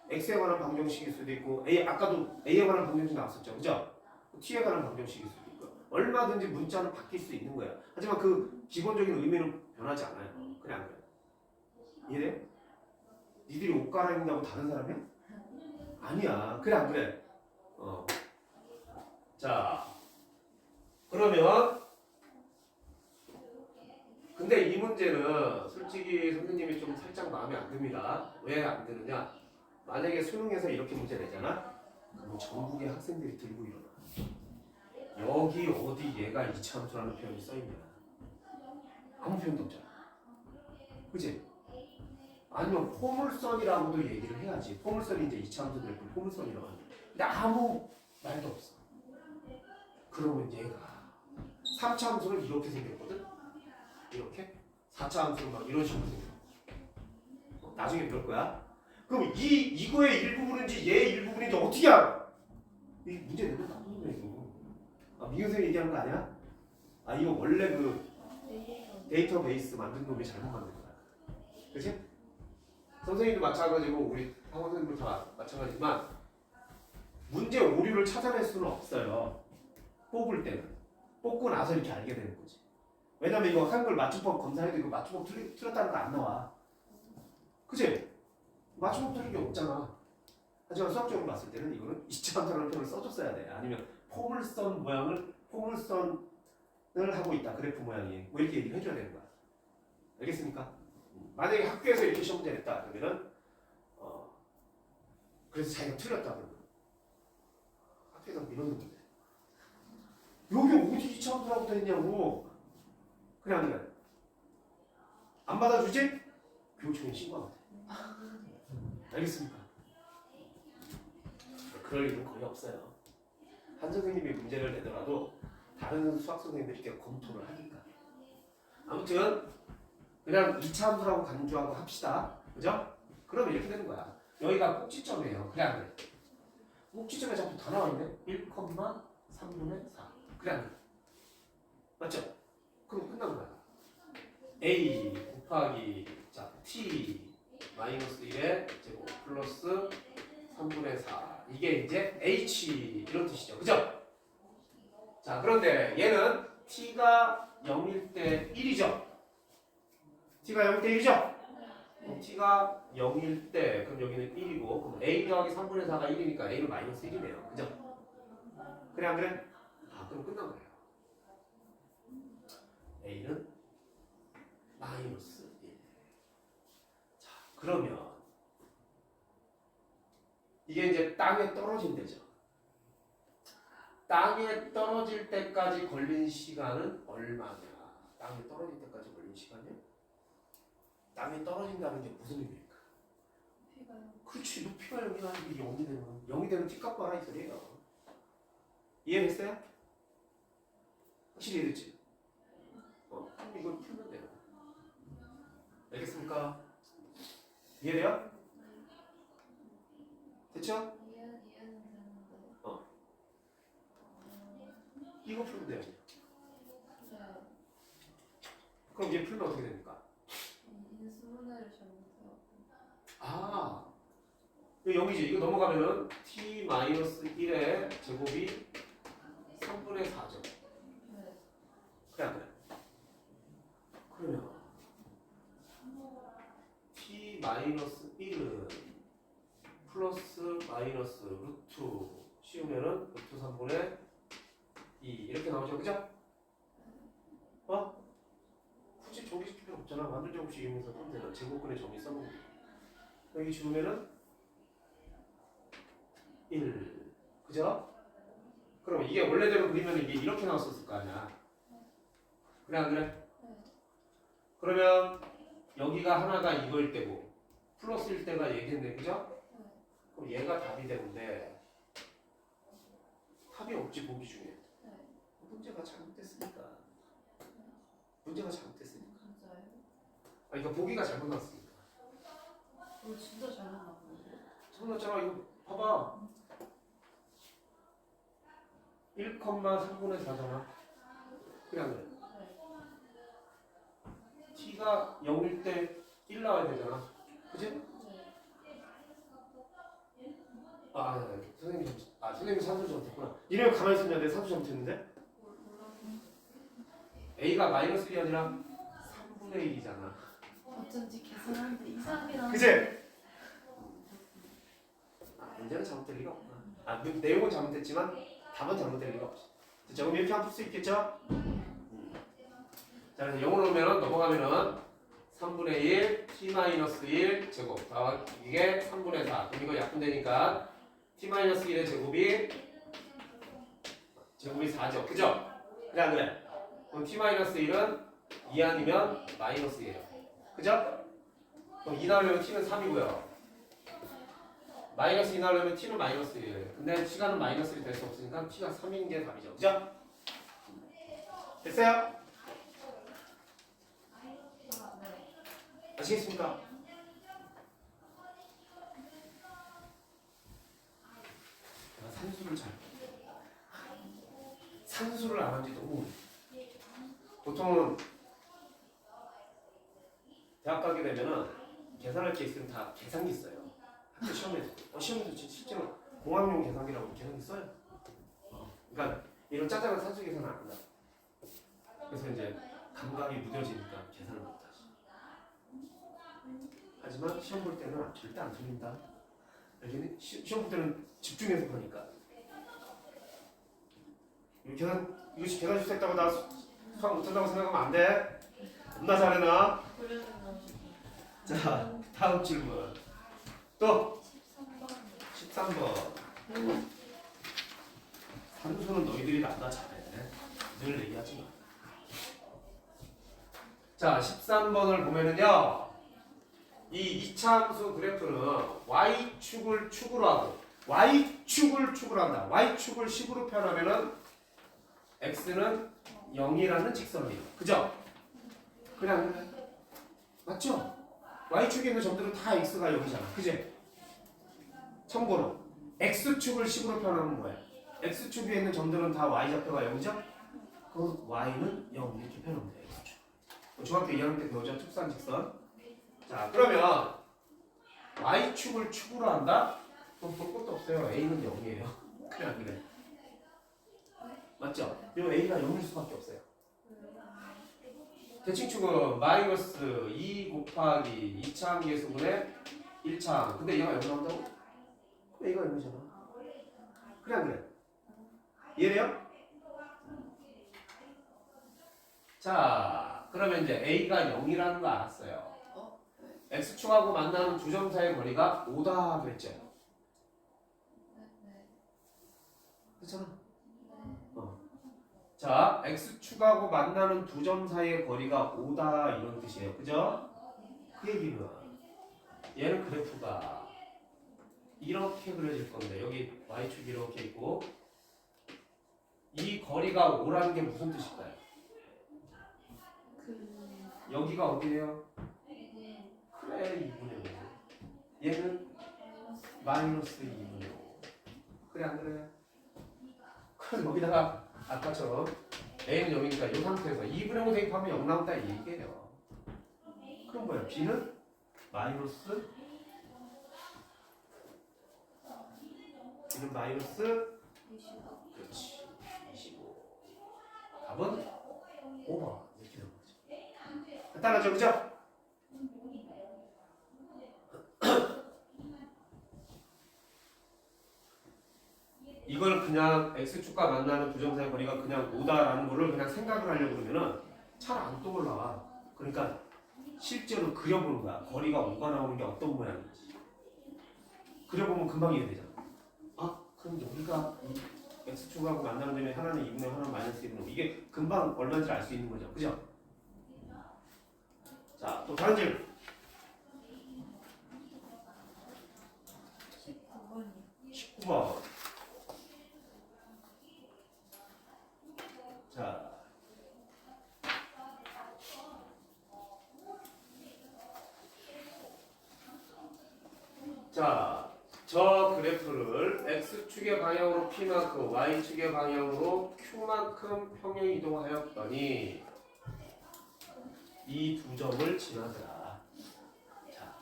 x에 관한 방정식일 수도 있고 아까도 a에 관한 방정식 나왔었죠. 그죠? t에 관한 방정식일 수도 있고 얼마든지 문자는 바뀔 수 있는 거야. 하지만 그 기본적인 의미는 변하지 않아요. 그래 안 그래? 이해돼? 니들이 옷 갈아입는다고 다른 사람이야? 아니야. 그래 안 그래? 자 그러면 근데 이 문제는 솔직히 선생님이 좀 살짝 마음에 안 듭니다. 왜 안 드느냐? 만약에 수능에서 이렇게 문제 내잖아? 그럼 전국의 학생들이 들고 일어나. 여기 어디 얘가 이차함수라는 표현이 써있냐? 아무 표현도 없잖아. 그치? 아니면 포물선이라고도 얘기를 해야지. 포물선이 이제 이차함수들의 포물선이라고 하는. 근데 아무 말도 없어. 그러면 얘가 3차 함수는 이렇게 생겼거든? 이렇게? 4차 함수는 막 이런 식으로 생겨. 나중에 배울 거야. 그럼 이거의 일부분인지 얘의 일부분인지 어떻게 알아? 이 문제 내도 나쁜 거야 이거. 미은생이 얘기하는 거 아니야? 이거 원래 그 데이터베이스 만든 놈이 잘못 만든 거야. 그치? 선생님도 마찬가지고 우리 학원 선생님도 다 마찬가지지만 문제 오류를 찾아낼 수는 없어요. 뽑을 때는. 뽑고 나서 이렇게 알게 되는 거지. 왜냐면 이거 한글 맞춤법 검사해도 이거 맞춤법 틀렸다는 거 안 나와. 그치? 맞춤법 틀린 게 없잖아. 하지만 수학적으로 봤을 때는 이거는 2차 함수라는 표현을 써줬어야 돼. 아니면 포물선 모양을 포물선을 하고 있다. 그래프 모양이. 뭐 이렇게 얘기를 해줘야 되는 거야. 알겠습니까? 만약에 학교에서 이렇게 시험 문제 냈다. 그러면은 그래서 자기가 틀렸다 그러면 학교에서 밀어넣는 건데. 여기 어디 2차 함수라고 돼 있냐고. 그래 안 그래? 안 받아주지? 교육청에 신고하면 돼. 알겠습니까? 그럴 일은 거의 없어요. 한 선생님이 문제를 내더라도 다른 수학 선생님들이 이렇게 검토를 하니까. 아무튼 그냥 2차 함수라고 간주하고 합시다. 그죠? 그러면 이렇게 되는 거야. 여기가 꼭지점이에요. 그래 안 그래? 꼭지점에 자꾸 다 나와있네. 1,3분의 4. 그래 안 그래? 맞죠? 그럼 끝난 거야. a 곱하기 t 마이너스 1의 제곱 플러스 3분의 4 이게 이제 h 이런 뜻이죠. 그죠? 자 그런데 얘는 t가 0일 때 1이죠. t가 0일 때 1이죠. t가 0일 때 그럼 여기는 1이고 그럼 a 더하기 3분의 4가 1이니까 a는 마이너스 1이네요. 그죠? 그래 안 그래? 그럼 끝난 거예요. a는 마이너스 1. 자 그러면 이게 이제 땅에 떨어진대죠. 땅에 떨어질 때까지 걸린 시간은 얼마냐? 땅에 떨어질 때까지 걸린 시간이요? 땅에 떨어진다는 게 무슨 의미일까? 피가요. 그렇지. 높이가 0이라는 게 0이 되면 0이 되면 t값 봐라 이 소리예요. 이해됐어요? 확실히 이해됐지? 그럼 이걸 풀면 돼요. 알겠습니까? 이해돼요? 됐죠? 이해는 되는데. 이거 풀면 돼요. 네. 그럼 얘 풀면 어떻게 됩니까? 인수분해를 잘 못해요. 이거 0이지. 이거 넘어가면은 t-1의 제곱이 3분의 4죠. 네. 그래 안 그래? 그러면 t-1은 플러스 마이너스 루트 씌우면은 되죠, 그죠? 굳이 정리 쓸 필요 없잖아. 완전 제곱식 이용해서 하면 되잖아. 제곱근의 정리 써놓은 거. 여기 주면은 1, 그죠? 그럼 이게 원래대로 그리면 이게 이렇게 나왔었을 거 아니야. 그래 안 그래? 네. 그러면 여기가 하나가 이거일 때고 플러스일 때가 얘겠네, 그죠? 네. 그럼 얘가 답이 되는데 답이 없지 보기 중에. 네. 문제가 잘못됐으니까. 문제가 잘못됐으니까. 진짜요? 그러니까 보기가 잘못 났으니까. 이거 진짜 잘못 나왔는데. 잘못났잖아. 이거 봐봐. 1,3분의 4잖아. 그래 안 그래? 네. t가 0일 때 1 나와야 되잖아. 그치? 네. 선생님 산수 잘못했구나. 이래면 가만히 있었냐? 내가 산수 잘못했는데? 몰랐는데. a가 마이너스 1이 아니라 3분의 1이잖아. 어쩐지 계산하는데 이상하게 나왔 그치? 문제는 잘못될 리가 없구나. 내용은 잘못됐지만 답은 잘못될 리가 없어. 자, 그럼 이렇게 한번 풀 수 있겠죠? 자, 그래서 0으로 오면 넘어가면은 3분의 1, t-1 제곱. 이게 3분의 4. 그럼 이거 약분되니까 t-1의 제곱이 4죠. 그죠? 그래 안 그래? 그럼 t-1은 2 아니면 마이너스 1이에요. 그죠? 그럼 2 나오려면 t는 3이고요. 마이너스 2 나오려면 t는 마이너스 1. 근데 시간은 마이너스 1이 될 수 없으니까 t가 3인 게 답이죠. 그죠? 됐어요? 네. 아시겠습니까? 내가 산수를 안 한 지 너무 오래. 보통은 대학 가게 되면은 계산할 게 있으면 다 계산기 써요. 학교 시험에도. 시험에도 실제로 공학용 계산기라고 계산기 써요. 그러니까 이런 짜잘한 산수 계산을 안 한다. 그래서 이제 감각이 무뎌지니까 계산을 못하지. 하지만 시험 볼 때는 절대 안 틀린다. 여기는 시험 볼 때는 집중해서 보니까. 이것이 계산 실수했다고 나 수학 못한다고 생각하면 안 돼. 겁나 잘해 나. 자, 다음 질문. 또 13번. 산수는 너희들이 나보다 잘해. 늘 얘기하지 마. 자, 13번을 보면은요. 이 이차함수 그래프는 y축을 축으로 하고 y축을 축으로 한다. y축을 10으로 표현하면은 x는 0이라는 직선이에요. 그죠? 그냥 맞죠? y축에 있는 점들은 다 x가 0이잖아. 그지? 참고로 x축을 10으로 표현하면 뭐야? x축에 있는 점들은 다 y좌표가 0이죠? 그럼 y는 0 이렇게 표현하면 돼요. x축. 중학교 2학년 때 배우죠? 축산직선. 자, 그러면 y축을 축으로 한다? 그럼 볼 것도 없어요. a는 0이에요. 그래 안 그래? 맞죠? 이 a가 0일 수밖에 없어요. 대칭축은 마이너스 2 곱하기 2차 계수분의 1차. 근데 얘가 0 나온다고? 그럼 얘가 0이잖아. 그래 안 그래? 이해돼요? 자, 그러면 이제 a가 0이라는 거 알았어요. x축하고 만나는 두 점 사이의 거리가 5다 그랬죠? 네. 그렇잖아. 자, x축하고 만나는 두 점 사이의 거리가 5다 이런 뜻이에요. 그죠? 그 얘기는 얘는 그래프가 이렇게 그려질 건데 여기 y축이 이렇게 있고 이 거리가 5라는 게 무슨 뜻일까요? 여기가 어디예요? 그래 2분의 5. 얘는 마이너스 2분의 5. 그래 안 그래? 그럼 여기다가 아까처럼 a는 0이니까 이 상태에서 2분의 5 대입하면 0 나온다 이 얘기예요. 그럼 뭐야? b는 마이너스 b는 마이너스 25. 그렇지 25. 답은 5번 이렇게 되는 거죠. 간단하죠, 그죠? 이걸 그냥 x축과 만나는 두 점 사이 거리가 그냥 5다라는 거를 그냥 생각을 하려고 그러면은 잘 안 떠올라. 그러니까 실제로 그려보는 거야. 거리가 5가 나오는 게 어떤 모양인지. 그려보면 금방 이해되잖아. 아, 그럼 여기가 이 x축하고 만나는 점이 하나는 2분의 하나는 마이너스 2분의 5. 이게 금방 얼마인지 알 수 있는 거죠. 그죠? 자, 또 다른 질문. 19번이요. 19번. 자. 자, 저 그래프를 x축의 방향으로 p만큼, y축의 방향으로 q만큼 평행 이동하였더니 이 두 점을 지나더라. 자,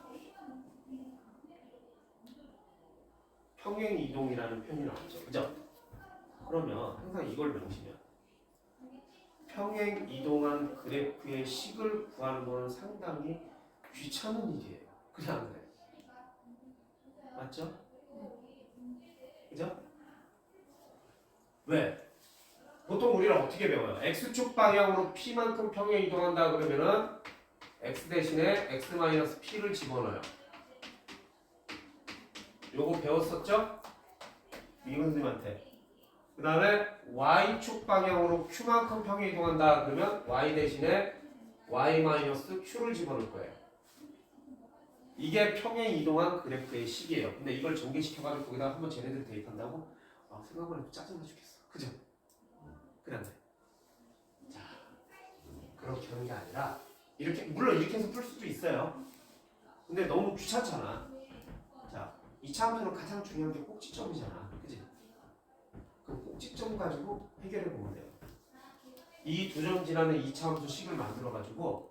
평행 이동이라는 표현이 나오죠. 그죠? 그러면 항상 이걸 명심해요. 평행 이동한 그래프의 식을 구하는 것은 상당히 귀찮은 일이에요. 그래 안 그래? 맞죠? 그죠? 왜? 보통 우리는 어떻게 배워요? x축 방향으로 p만큼 평행 이동한다 그러면은 x 대신에 x-p를 집어넣어요. 요거 배웠었죠? 이건 선생님한테. 그 다음에 y축 방향으로 q만큼 평행 이동한다 그러면 y 대신에 y-q를 집어넣을 거예요. 이게 평행 이동한 그래프의 식이에요. 근데 이걸 전개시켜가지고 거기다 한번 쟤네들 대입한다고? 아, 생각만 해도 짜증나 죽겠어. 그죠? 그래 안 돼. 자, 그렇게 하는 게 아니라 이렇게, 물론 이렇게 해서 풀 수도 있어요. 근데 너무 귀찮잖아. 자, 이차 함수는 가장 중요한 게 꼭지점이잖아. 그지? 그 꼭지점 가지고 해결해 보면 돼요. 이 두 점 지나는 2차 함수 식을 만들어가지고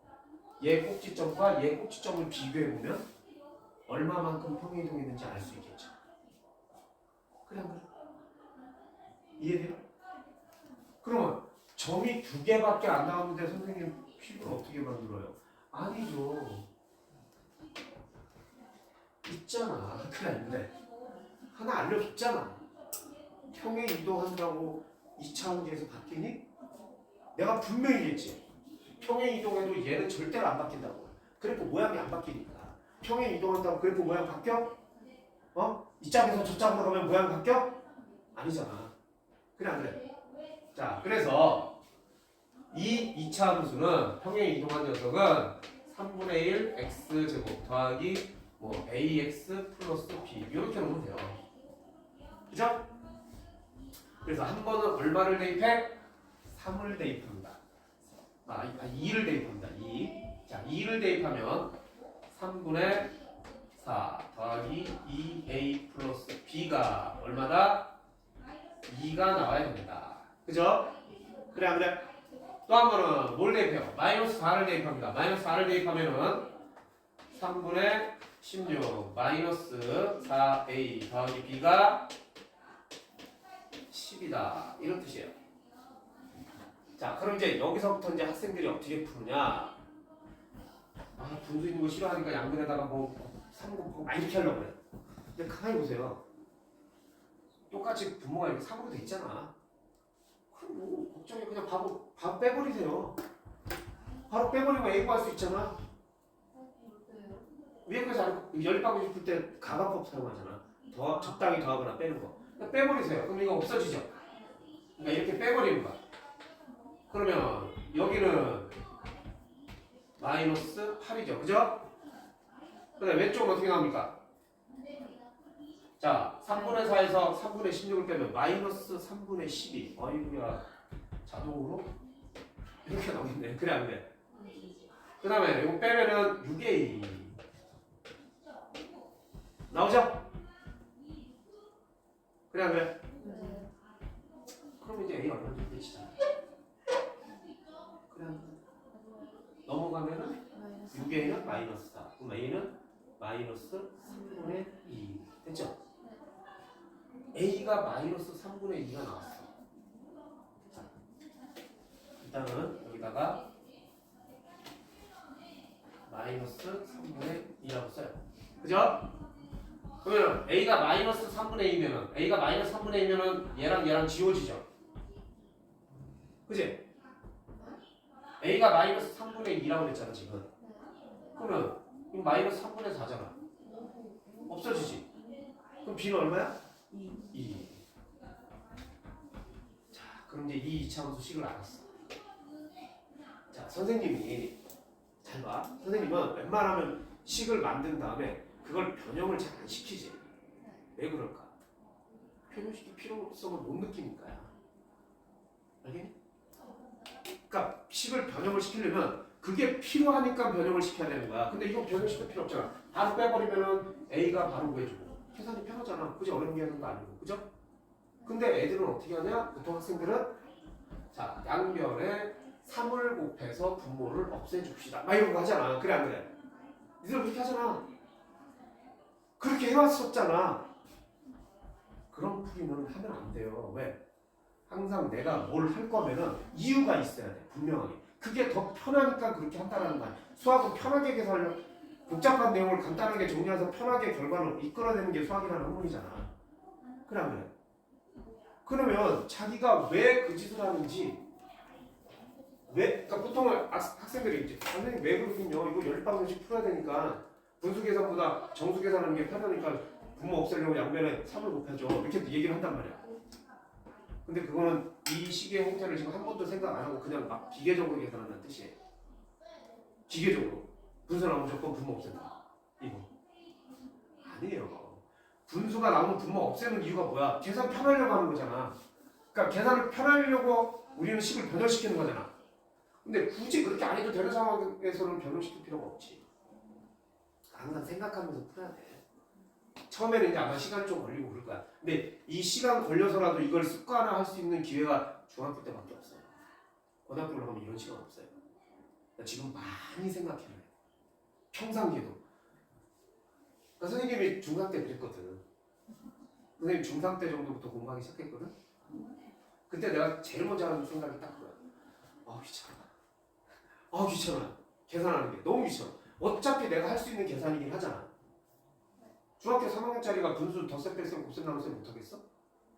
얘 꼭지점과 얘 꼭지점을 비교해 보면 얼마만큼 평행 이동했는지 알 수 있겠죠. 그래 안 그래? 이해돼요? 그러면 점이 두 개밖에 안 나오는데 선생님 식을 어떻게 만들어요? 아니죠. 있잖아. 그래 아닌데 하나 알려줬잖아. 평행 이동한다고 2차 문제에서 바뀌니? 내가 분명히 얘기했지. 평행 이동해도 얘는 절대로 안 바뀐다고. 그래프 모양이 안 바뀌니까. 평행 이동한다고 그래프 모양 바뀌어? 어? 이 짝에서 저 짝으로 가면 모양 바뀌어? 아니잖아. 그래 안 그래? 자, 그래서 이 2차 함수는 평행 이동한 녀석은 3분의 1 x제곱 더하기 뭐 ax 플러스 b 이렇게 놓으면 돼요. 그죠? 그래서 한 번은 얼마를 대입해? 3을 대입합니다. 2를 대입합니다. 2. 자, 2를 대입하면 3분의 4 더하기 2a 플러스 b가 얼마다? 2가 나와야 됩니다. 그죠? 그래 안 그래? 또 한 번은 뭘 대입해요? 마이너스 4를 대입합니다. 마이너스 4를 대입하면은 3분의 16 마이너스 4a 더하기 b가 10이다. 이런 뜻이에요. 자, 그럼 이제 여기서부터 이제 학생들이 어떻게 푸느냐? 아, 분수 있는 거 싫어하니까 양변에다가 뭐 3곱 막 이렇게 하려고 그래. 근데 가만히 보세요. 똑같이 분모가 이렇게 3으로 돼 있잖아. 그럼 뭐 걱정해. 그냥 바로 빼버리세요. 바로 빼버리면 A 구할 수 있잖아. 위에까지 안 열받고 싶을 때 가방법 사용하잖아. 더 적당히 더하거나 빼는 거. 그냥 빼버리세요. 그럼 이거 없어지죠. 그러니까 이렇게 빼버리는 거야. 그러면 여기는 마이너스 8이죠. 그죠? 그 다음에 왼쪽은 어떻게 나옵니까? 자, 3분의 4에서 3분의 16을 빼면 마이너스 3분의 12. 어이구야. 자동으로? 이렇게 나오겠네. 그래 안 그래? 그 다음에 이거 빼면은 6a. 나오죠? 그래 안 그래? 그럼 이제 a 얼마인지 끝이잖아. 그래 안 그래? 넘어가면은 6a는 마이너스 4. 그럼 a는 마이너스 3분의 2. 됐죠? a가 마이너스 3분의 2가 나왔어. 자, 일단은 여기다가 마이너스 3분의 2라고 써요. 그죠? 그러면 a가 마이너스 3분의 2면은 a가 마이너스 3분의 2면은 얘랑 지워지죠. 그지? a가 마이너스 3분의 2라고 그랬잖아 지금. 그러면 이 마이너스 3분의 4잖아. 없어지지. 그럼 b는 얼마야? 2. 자, 그럼 이제 이 이차함수 식을 알았어. 자, 선생님이 잘 봐. 선생님은 웬만하면 식을 만든 다음에 그걸 변형을 잘 안 시키지. 왜 그럴까? 변형시킬 필요성을 못 느끼니까야. 알겠니? 그러니까 식을 변형을 시키려면 그게 필요하니까 변형을 시켜야 되는 거야. 근데 이거 변형시킬 필요 없잖아. 바로 빼버리면은 A가 바로 구해주고 계산이 편하잖아. 그지? 어려운 계산도 아니고. 그죠? 근데 애들은 어떻게 하냐? 보통 학생들은 자, 양변에 3을 곱해서 분모를 없애줍시다. 막 이런 거 하잖아. 그래 안 그래? 니들 그렇게 하잖아. 그렇게 해왔었잖아. 그런 풀이는 하면 안 돼요. 왜? 항상 내가 뭘 할 거면은 이유가 있어야 돼. 분명하게. 그게 더 편하니까 그렇게 한다는 거야. 수학은 편하게 계산하려 복잡한 내용을 간단하게 정리해서 편하게 결과를 이끌어내는 게 수학이라는 학문이잖아. 그래 안 그래? 그러면 자기가 왜 그 짓을 하는지 왜? 그러니까 보통 학생들이 이제 선생님 왜 그러긴요. 이거 연립방정식 풀어야 되니까 분수계산보다 정수계산하는 게 편하니까 분모 없애려고 양변에 3을 곱해줘. 이렇게 얘기를 한단 말이야. 근데 그거는 이 식의 형태를 지금 한 번도 생각 안 하고 그냥 막 기계적으로 계산한다는 뜻이에요. 기계적으로. 분수 나오면 무조건 분모 없앤다. 이거. 아니에요. 분수가 나오면 분모 없애는 이유가 뭐야? 계산 편하려고 하는 거잖아. 그러니까 계산을 편하려고 우리는 식을 변형시키는 거잖아. 근데 굳이 그렇게 안 해도 되는 상황에서는 변형시킬 필요가 없지. 항상 생각하면서 풀어야 돼. 처음에는 이제 아마 시간이 좀 걸리고 그럴 거야. 근데 이 시간 걸려서라도 이걸 습관화할 수 있는 기회가 중학교 때밖에 없어요. 고등학교 올라가면 이런 시간 없어요. 지금 많이 생각해야 돼. 평상시에도. 그러니까 선생님이 중3 때 그랬거든. 선생님 중3 때 정도부터 공부하기 시작했거든. 그때 내가 제일 먼저 하는 생각이 딱 그거야. 귀찮아. 귀찮아. 계산하는 게 너무 귀찮아. 어차피 내가 할 수 있는 계산이긴 하잖아. 중학교 3학년짜리가 분수 덧셈 뺄셈 곱셈 나눗셈 못하겠어?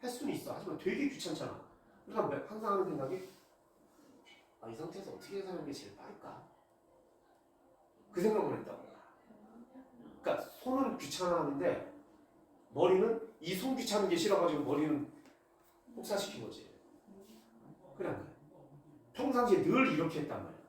할 수는 있어. 하지만 되게 귀찮잖아. 그러니까 항상 하는 생각이 이 상태에서 어떻게 계산하는 게 제일 빠를까? 그 생각을 했다고. 그러니까 손은 귀찮아하는데 머리는 이 손 귀찮은 게 싫어가지고 머리는 혹사시킨 거지. 그래 안 그래? 평상시에 늘 이렇게 했단 말이야.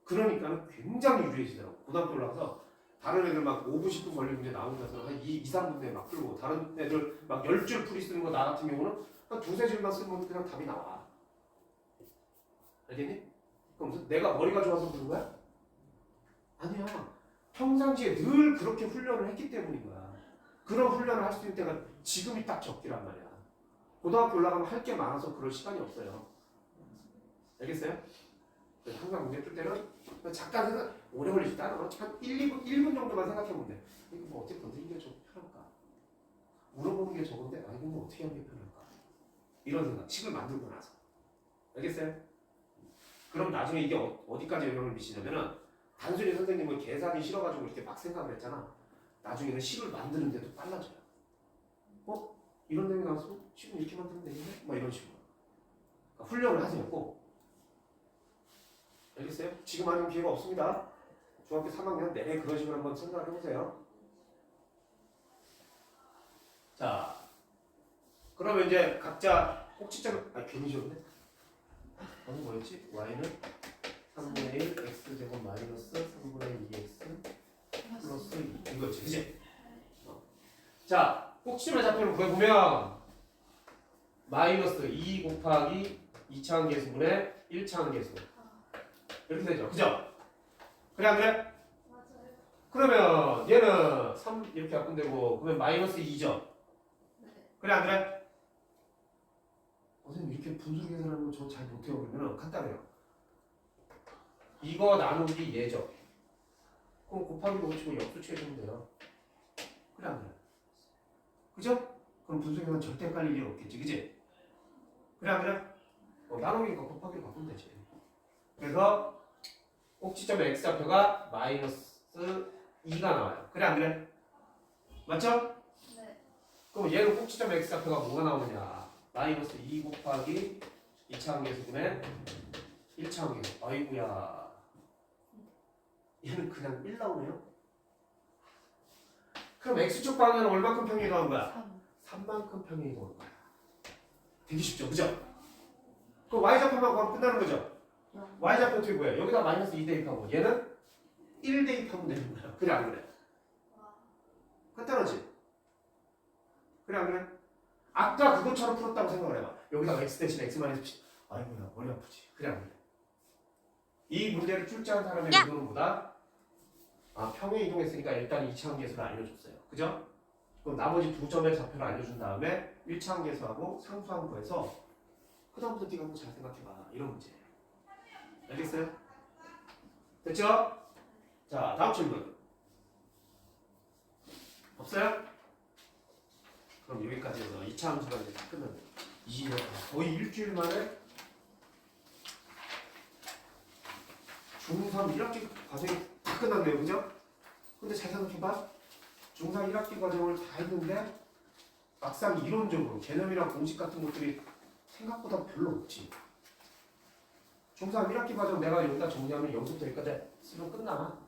그러니까 굉장히 유리해지더라고. 고등학교 올라가서 다른 애들 막 5분, 10분 걸리는 문제 나오고 나서 한 2, 3분 내에 막 풀고 다른 애들 막 10줄 풀이 쓰는 거 나 같은 경우는 한 2-3줄만 쓰면 그냥 답이 나와. 알겠니? 그럼 내가 머리가 좋아서 그런 거야? 아니야. 평상시에 늘 그렇게 훈련을 했기 때문인 거야. 그런 훈련을 할 수 있는 때가 지금이 딱 적기란 말이야. 고등학교 올라가면 할 게 많아서 그럴 시간이 없어요. 알겠어요? 항상 문제 풀 때는 잠깐 생각, 오래 걸리지도 않아. 한 1분 정도만 생각해보면 돼. 이거 뭐 어떻게 건드리는 게 좀 편할까? 물어보는 게 적은데, 이거 뭐 어떻게 하는 게 편할까? 이런 생각, 식을 만들고 나서. 알겠어요? 그럼 나중에 이게 어디까지 영향을 미치냐면은, 단순히 선생님은 계산이 싫어가지고 이렇게 막 생각을 했잖아. 나중에는 식을 만드는데도 빨라져요. 이런 내용이 나와서 식을 이렇게 만들면 되겠네? 막 이런 식으로. 그러니까 훈련을 하세요, 꼭. 알겠어요? 지금 하는 기회가 없습니다. 중학교 3학년 내내 그런 식으로 한번 생각을 해보세요. 자, 그러면 이제 각자 꼭지점, 괜히 지웠네? 오늘 뭐였지? y는 3분의 1 x제곱 마이너스 3분의 2x 플러스 2 이거지, 그치? 자, 꼭지점의 좌표를 구해보면 마이너스 2 곱하기 2차항 계수분의 1차항 계수 이렇게 되죠. 그죠? 그래 안 그래? 맞아요. 그러면 얘는 3 이렇게 바꾼다고 그러면 마이너스 2죠? 네. 그래 안 그래? 선생님 이렇게 분수 계산하는 거 저 잘 못해요. 그러면 간단해요. 이거 나누기 얘죠? 그럼 곱하기도 붙이고 역수 취해주면 돼요. 그래 안 그래? 그죠? 그럼 분수 계산 절대 헷갈릴 일 없겠지. 그지? 그래 안 그래? 나누기니까 곱하기로 바꾸면 되지. 그래서 꼭지점의 x좌표가 마이너스 2가 나와요. 그래 안 그래? 맞죠? 그럼 얘는 꼭지점 x 앞에가 뭐가 나오느냐? 마이너스 2 곱하기 2차 함계수분의 1차 함계수. 아이고야. 얘는 그냥 1 나오네요. 그럼 x축 방향은 얼마큼 평행이 더한 거야? 3만큼 평행이 더한 거야. 되게 쉽죠, 그죠? 그럼 y좌표만 구하면 끝나는 거죠? y좌표 어떻게 구해? 여기다 마이너스 2 대입하고 얘는 1 대입하면 되는 거야. 그래 안 그래? 간단하지? 그래 안 그래? 아까 그것처럼 풀었다고 생각을 해봐. 여기다가 x 대신 x 마이너스 p. 아이고야 머리 아프지. 그래 안 그래? 이 문제를 출제한 사람의 의도는 뭐다? 아 평행 이동했으니까 일단 2차 함계수를 알려줬어요. 그죠? 그럼 나머지 두 점의 좌표를 알려준 다음에 1차 함계수하고 상수함 구해서 그 다음부터 네가 한번 잘 생각해봐. 이런 문제예요. 알겠어요? 됐죠? 자 다음 질문. 없어요? 그럼 여기까지 해서 2차 함수가 이제 다 끝났네요. 이야 거의 일주일 만에 중3 1학기 과정이 다 끝났네요. 그죠? 근데 잘 생각해봐. 중3 1학기 과정을 다 했는데 막상 이론적으로 개념이랑 공식 같은 것들이 생각보다 별로 없지. 중3 1학기 과정 내가 여기다 정리하면 여기부터 여기까지 쓰면 끝나.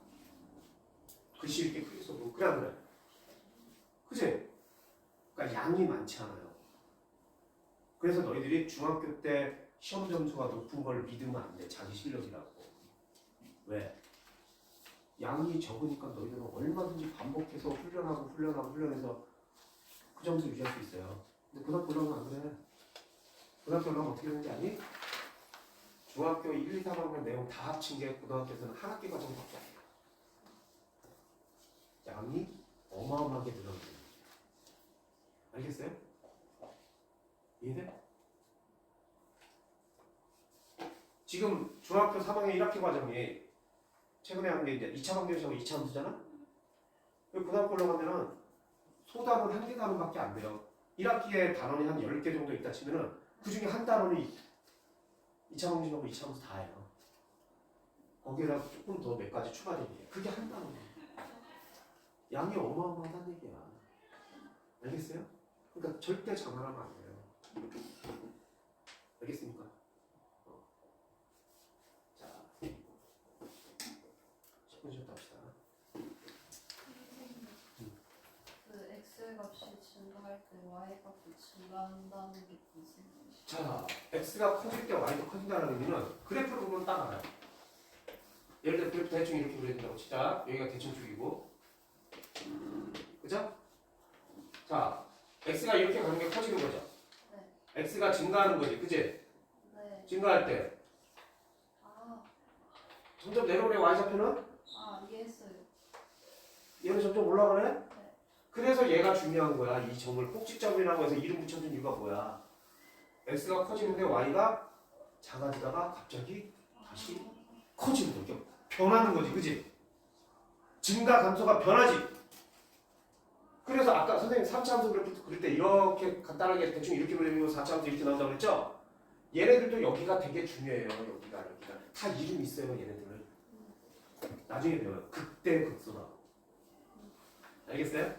글씨 이렇게 크게 써도 그래 안 그래? 그치? 그러니까 양이 많지 않아요. 그래서 너희들이 중학교 때 시험 점수가 높은 걸 믿으면 안 돼. 자기 실력이라고. 왜? 양이 적으니까 너희들은 얼마든지 반복해서 훈련해서 그 점수 유지할 수 있어요. 근데 고등학교 올라가면 안 그래. 고등학교 올라가면 어떻게 되는지 아니? 중학교 1, 2, 3학년 내용 다 합친 게 고등학교에서는 한 학기 과정밖에 안 돼요. 양이 어마어마하게 늘어납니다. 알겠어요? 이해돼? 지금 중학교 3학년 1학기 과정이 최근에 한 게 이제 2차 방정식하고 2차 함수잖아? 고등학교 올라가면은 소단원 한 개 단원밖에 안 돼요. 1학기에 단원이 한 10개 정도 있다 치면은 그 중에 한 단원이 2차 방정식하고 2차 함수 다예요. 거기에다 조금 더 몇 가지 추가되는 게 그게 한 단원이에요. 양이 어마어마하다는 얘기야. 알겠어요? 그러니까 절대 장난하면 안 돼요. 알겠습니까? 자, 10분 쉬었다 합시다. 그 x 값이 증가할 때 y 값이 증가한다는 게 무슨 뜻이야? 자, x가 커질 때 y도 커진다는 의미는 그래프를 보면 딱 알아요. 예를 들어 그래프 대충 이렇게 그려야 된다고 치자. 여기가 대칭 축이고, 그죠? 자, x가 이렇게 가는 게 커지는 거죠. 네. x가 증가하는 거지, 그지? 네. 증가할 때 아, 점점 내려오네. y좌표는 이해했어요. 얘는 점점 올라가네. 네. 그래서 얘가 중요한 거야. 이 점을 꼭지점이라고 해서 이름 붙여준 이유가 뭐야? x가 커지는데 y가 작아지다가 갑자기 다시 커지는 거죠. 변하는 거지, 그지? 증가 감소가 변하지. 그래서 아까 선생님 3차 함수 그래프 그릴 때 이렇게 간단하게 대충 이렇게 그리고 4차 함수 이렇게 나온다고 그랬죠? 얘네들도 여기가 되게 중요해요. 여기가 다 이름이 있어요. 얘네들은 나중에 배워요. 극대 극소라. 알겠어요?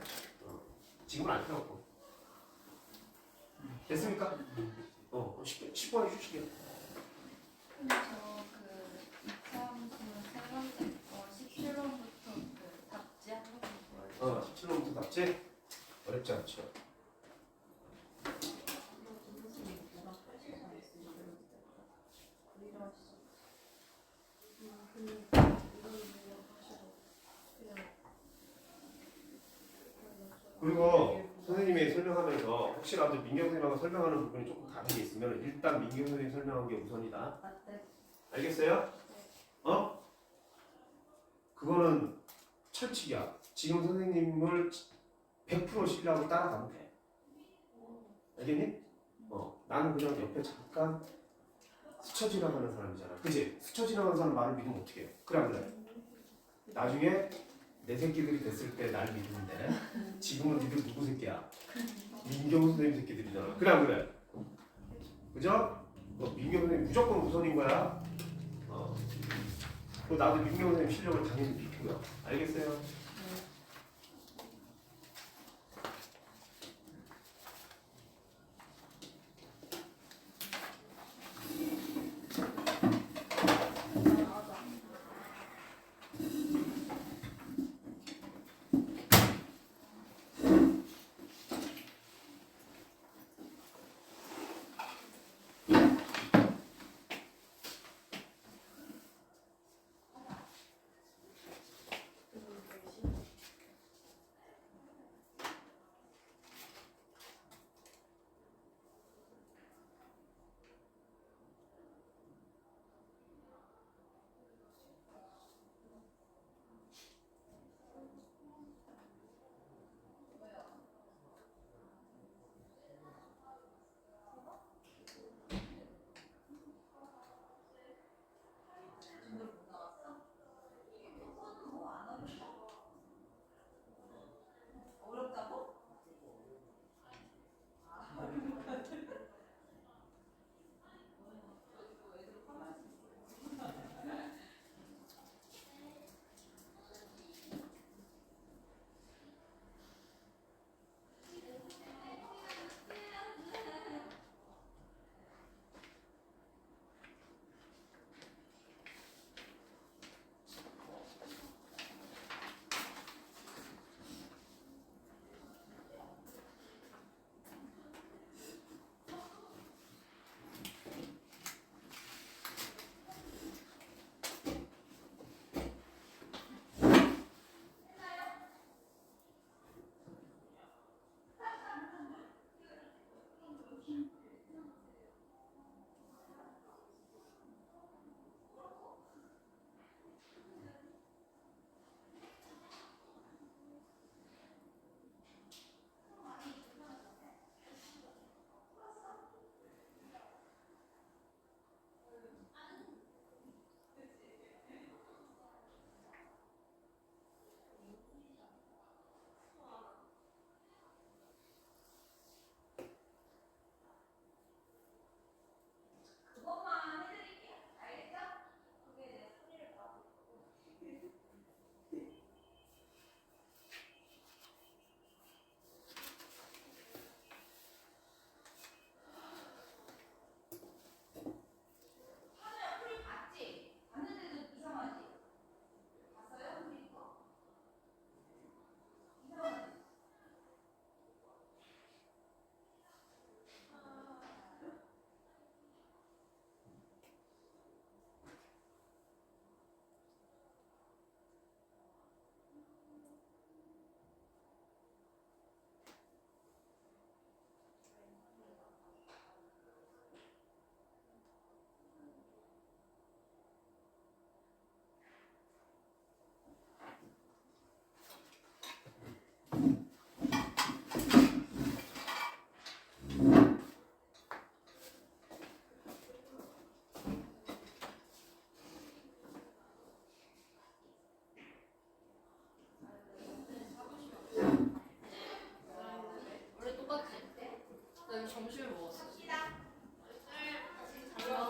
지금은 안 필요 없고. 됐습니까? 10분 휴식이요. 근데 저그 2차 함수는 세 번째 거 17번부터 그 답지 한 번만 보여주세요. 17번부터 답지? 어렵지 않죠. 이거 선생님이 뭐라 하시지 않았어요? 그리라 하시죠. 근데 이거는 그냥 하시고 그냥 그리고 선생님이 설명하면서 혹시라도 민경 선생님하고 설명하는 부분이 조금 다른 게 있으면 일단 민경 선생님 설명한 게 우선이다. 네. 알겠어요? 그거는 철칙이야. 지금 선생님을 100% 신뢰하고 따라가면 돼. 알겠니? 나는 그냥 옆에 잠깐 스쳐 지나가는 사람이잖아. 그치? 스쳐 지나가는 사람 말을 믿으면 어떻게 해? 그래 안 그래? 나중에 내 새끼들이 됐을 때 날 믿는데 지금은 니들 누구 새끼야? 민경 선생님 새끼들이잖아. 그래 안 그래? 그죠? 민경 선생님 무조건 우선인 거야. 나도 민경 선생님 실력을 당연히 믿고요. 알겠어요?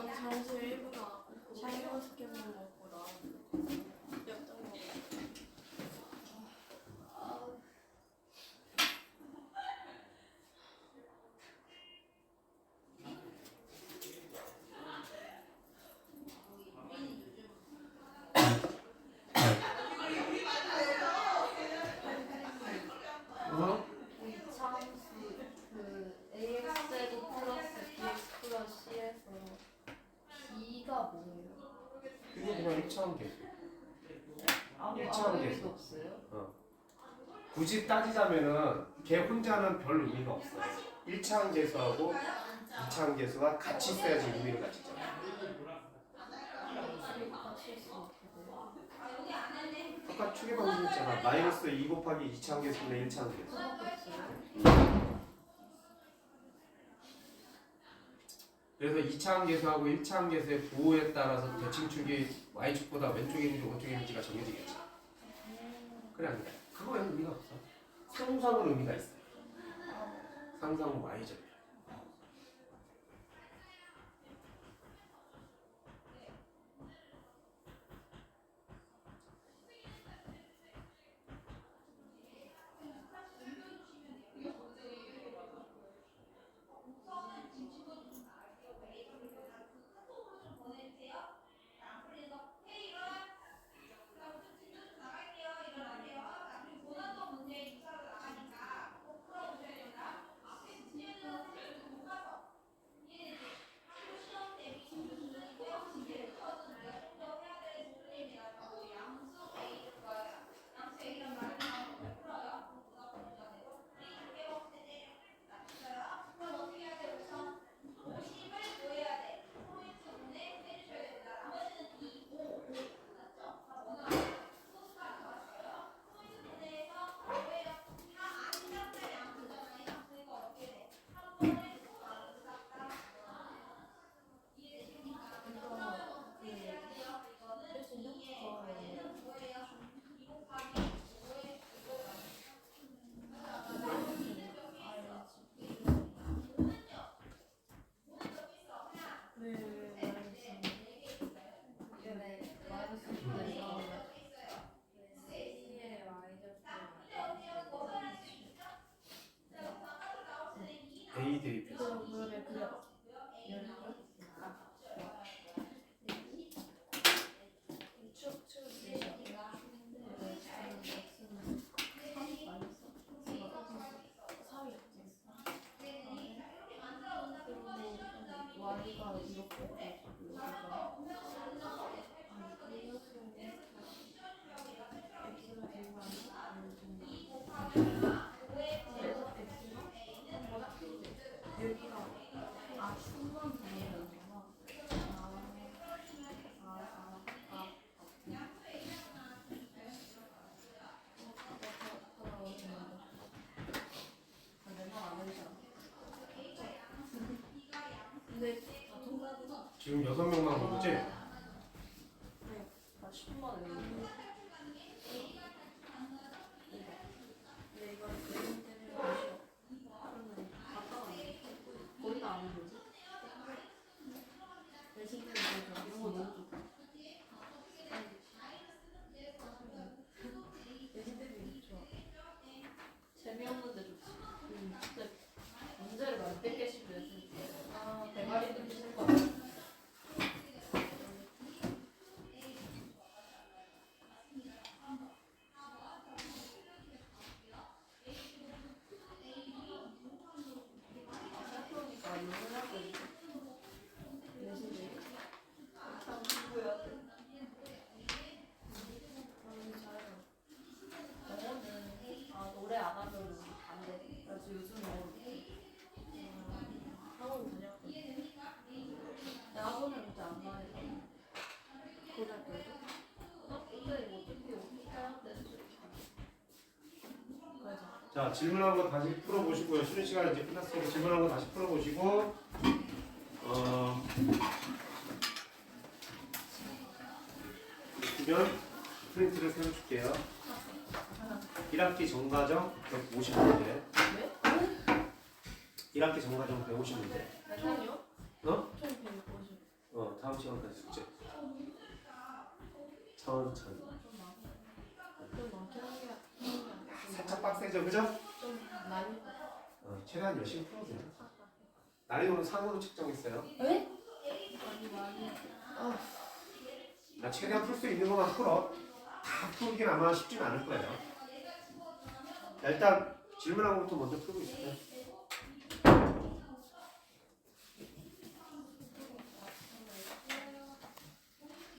전 장수 일부가 샤이머스케만 먹고 나왔는데 엽떡 먹었어요. 어? 이차함수 그 AX제곱 플러스 BX 플러스 C에서 B가 뭐예요? 이거 그냥 1차원 계수. 아무 일차원 의미도 계수. 없어요? 굳이 따지자면은 걔 혼자는 별 의미가 없어요. 1차원 계수하고 2차원 계수가 같이 있어야지 의미를 가지죠. 같이 있으면 어떻게 돼요? 아까 추계 방법 있잖아. 마이너스 2 곱하기 2차원 계수분의 1차원 계수. 그래서 2차원 계수하고 1차원 계수의 부호에 따라서 대칭축이 y축보다 왼쪽에 있는지 오른쪽에 있는지가 정해지겠지. 그래 안 돼. 그거에 의미가 없어. 상상은 의미가 있어요. 상상은 y죠. A 대입. 지금 6명만 본 거지? 네, 다 10만 외우고. 네, 이거 내용 때문에 거의 다 아는 거지? 내신 때문에 이런 거 너무 좋다. 내신 때문에 좋아. 재미없는데 좋지. 진짜 문제를 몇 백 개씩 내서 대가리 뜯기는 거 같아. 노래 안 하면 안 돼. 그래서 요즘 학원 다녔거든. 나 학원을 진짜 안 다니고. 고등학교에도? 근데 어떻게 해야 되는지. 맞아. 자, 질문한 거 다시 풀어보시고요. 쉬는 시간 이제 끝났으니까 질문한 거 다시 풀어보시고 그러면 프린트를 새로 줄게요. 1학기 전과정 150문제. 네? 1학기 전과정 150문제. 총이요? 어? 총 150. 시간까지 숙제. 천천히. 좀 많긴 한게 살짝 빡세죠, 그죠? 좀 많이 최대한 열심히 풀어주세요. 난이도는 상으로 측정했어요. 많이 나 최대한 풀 수 있는 것만 풀어. 다 풀긴 아마 쉽진 않을 거예요. 자, 일단 질문하고부터 먼저 풀고 있을게요.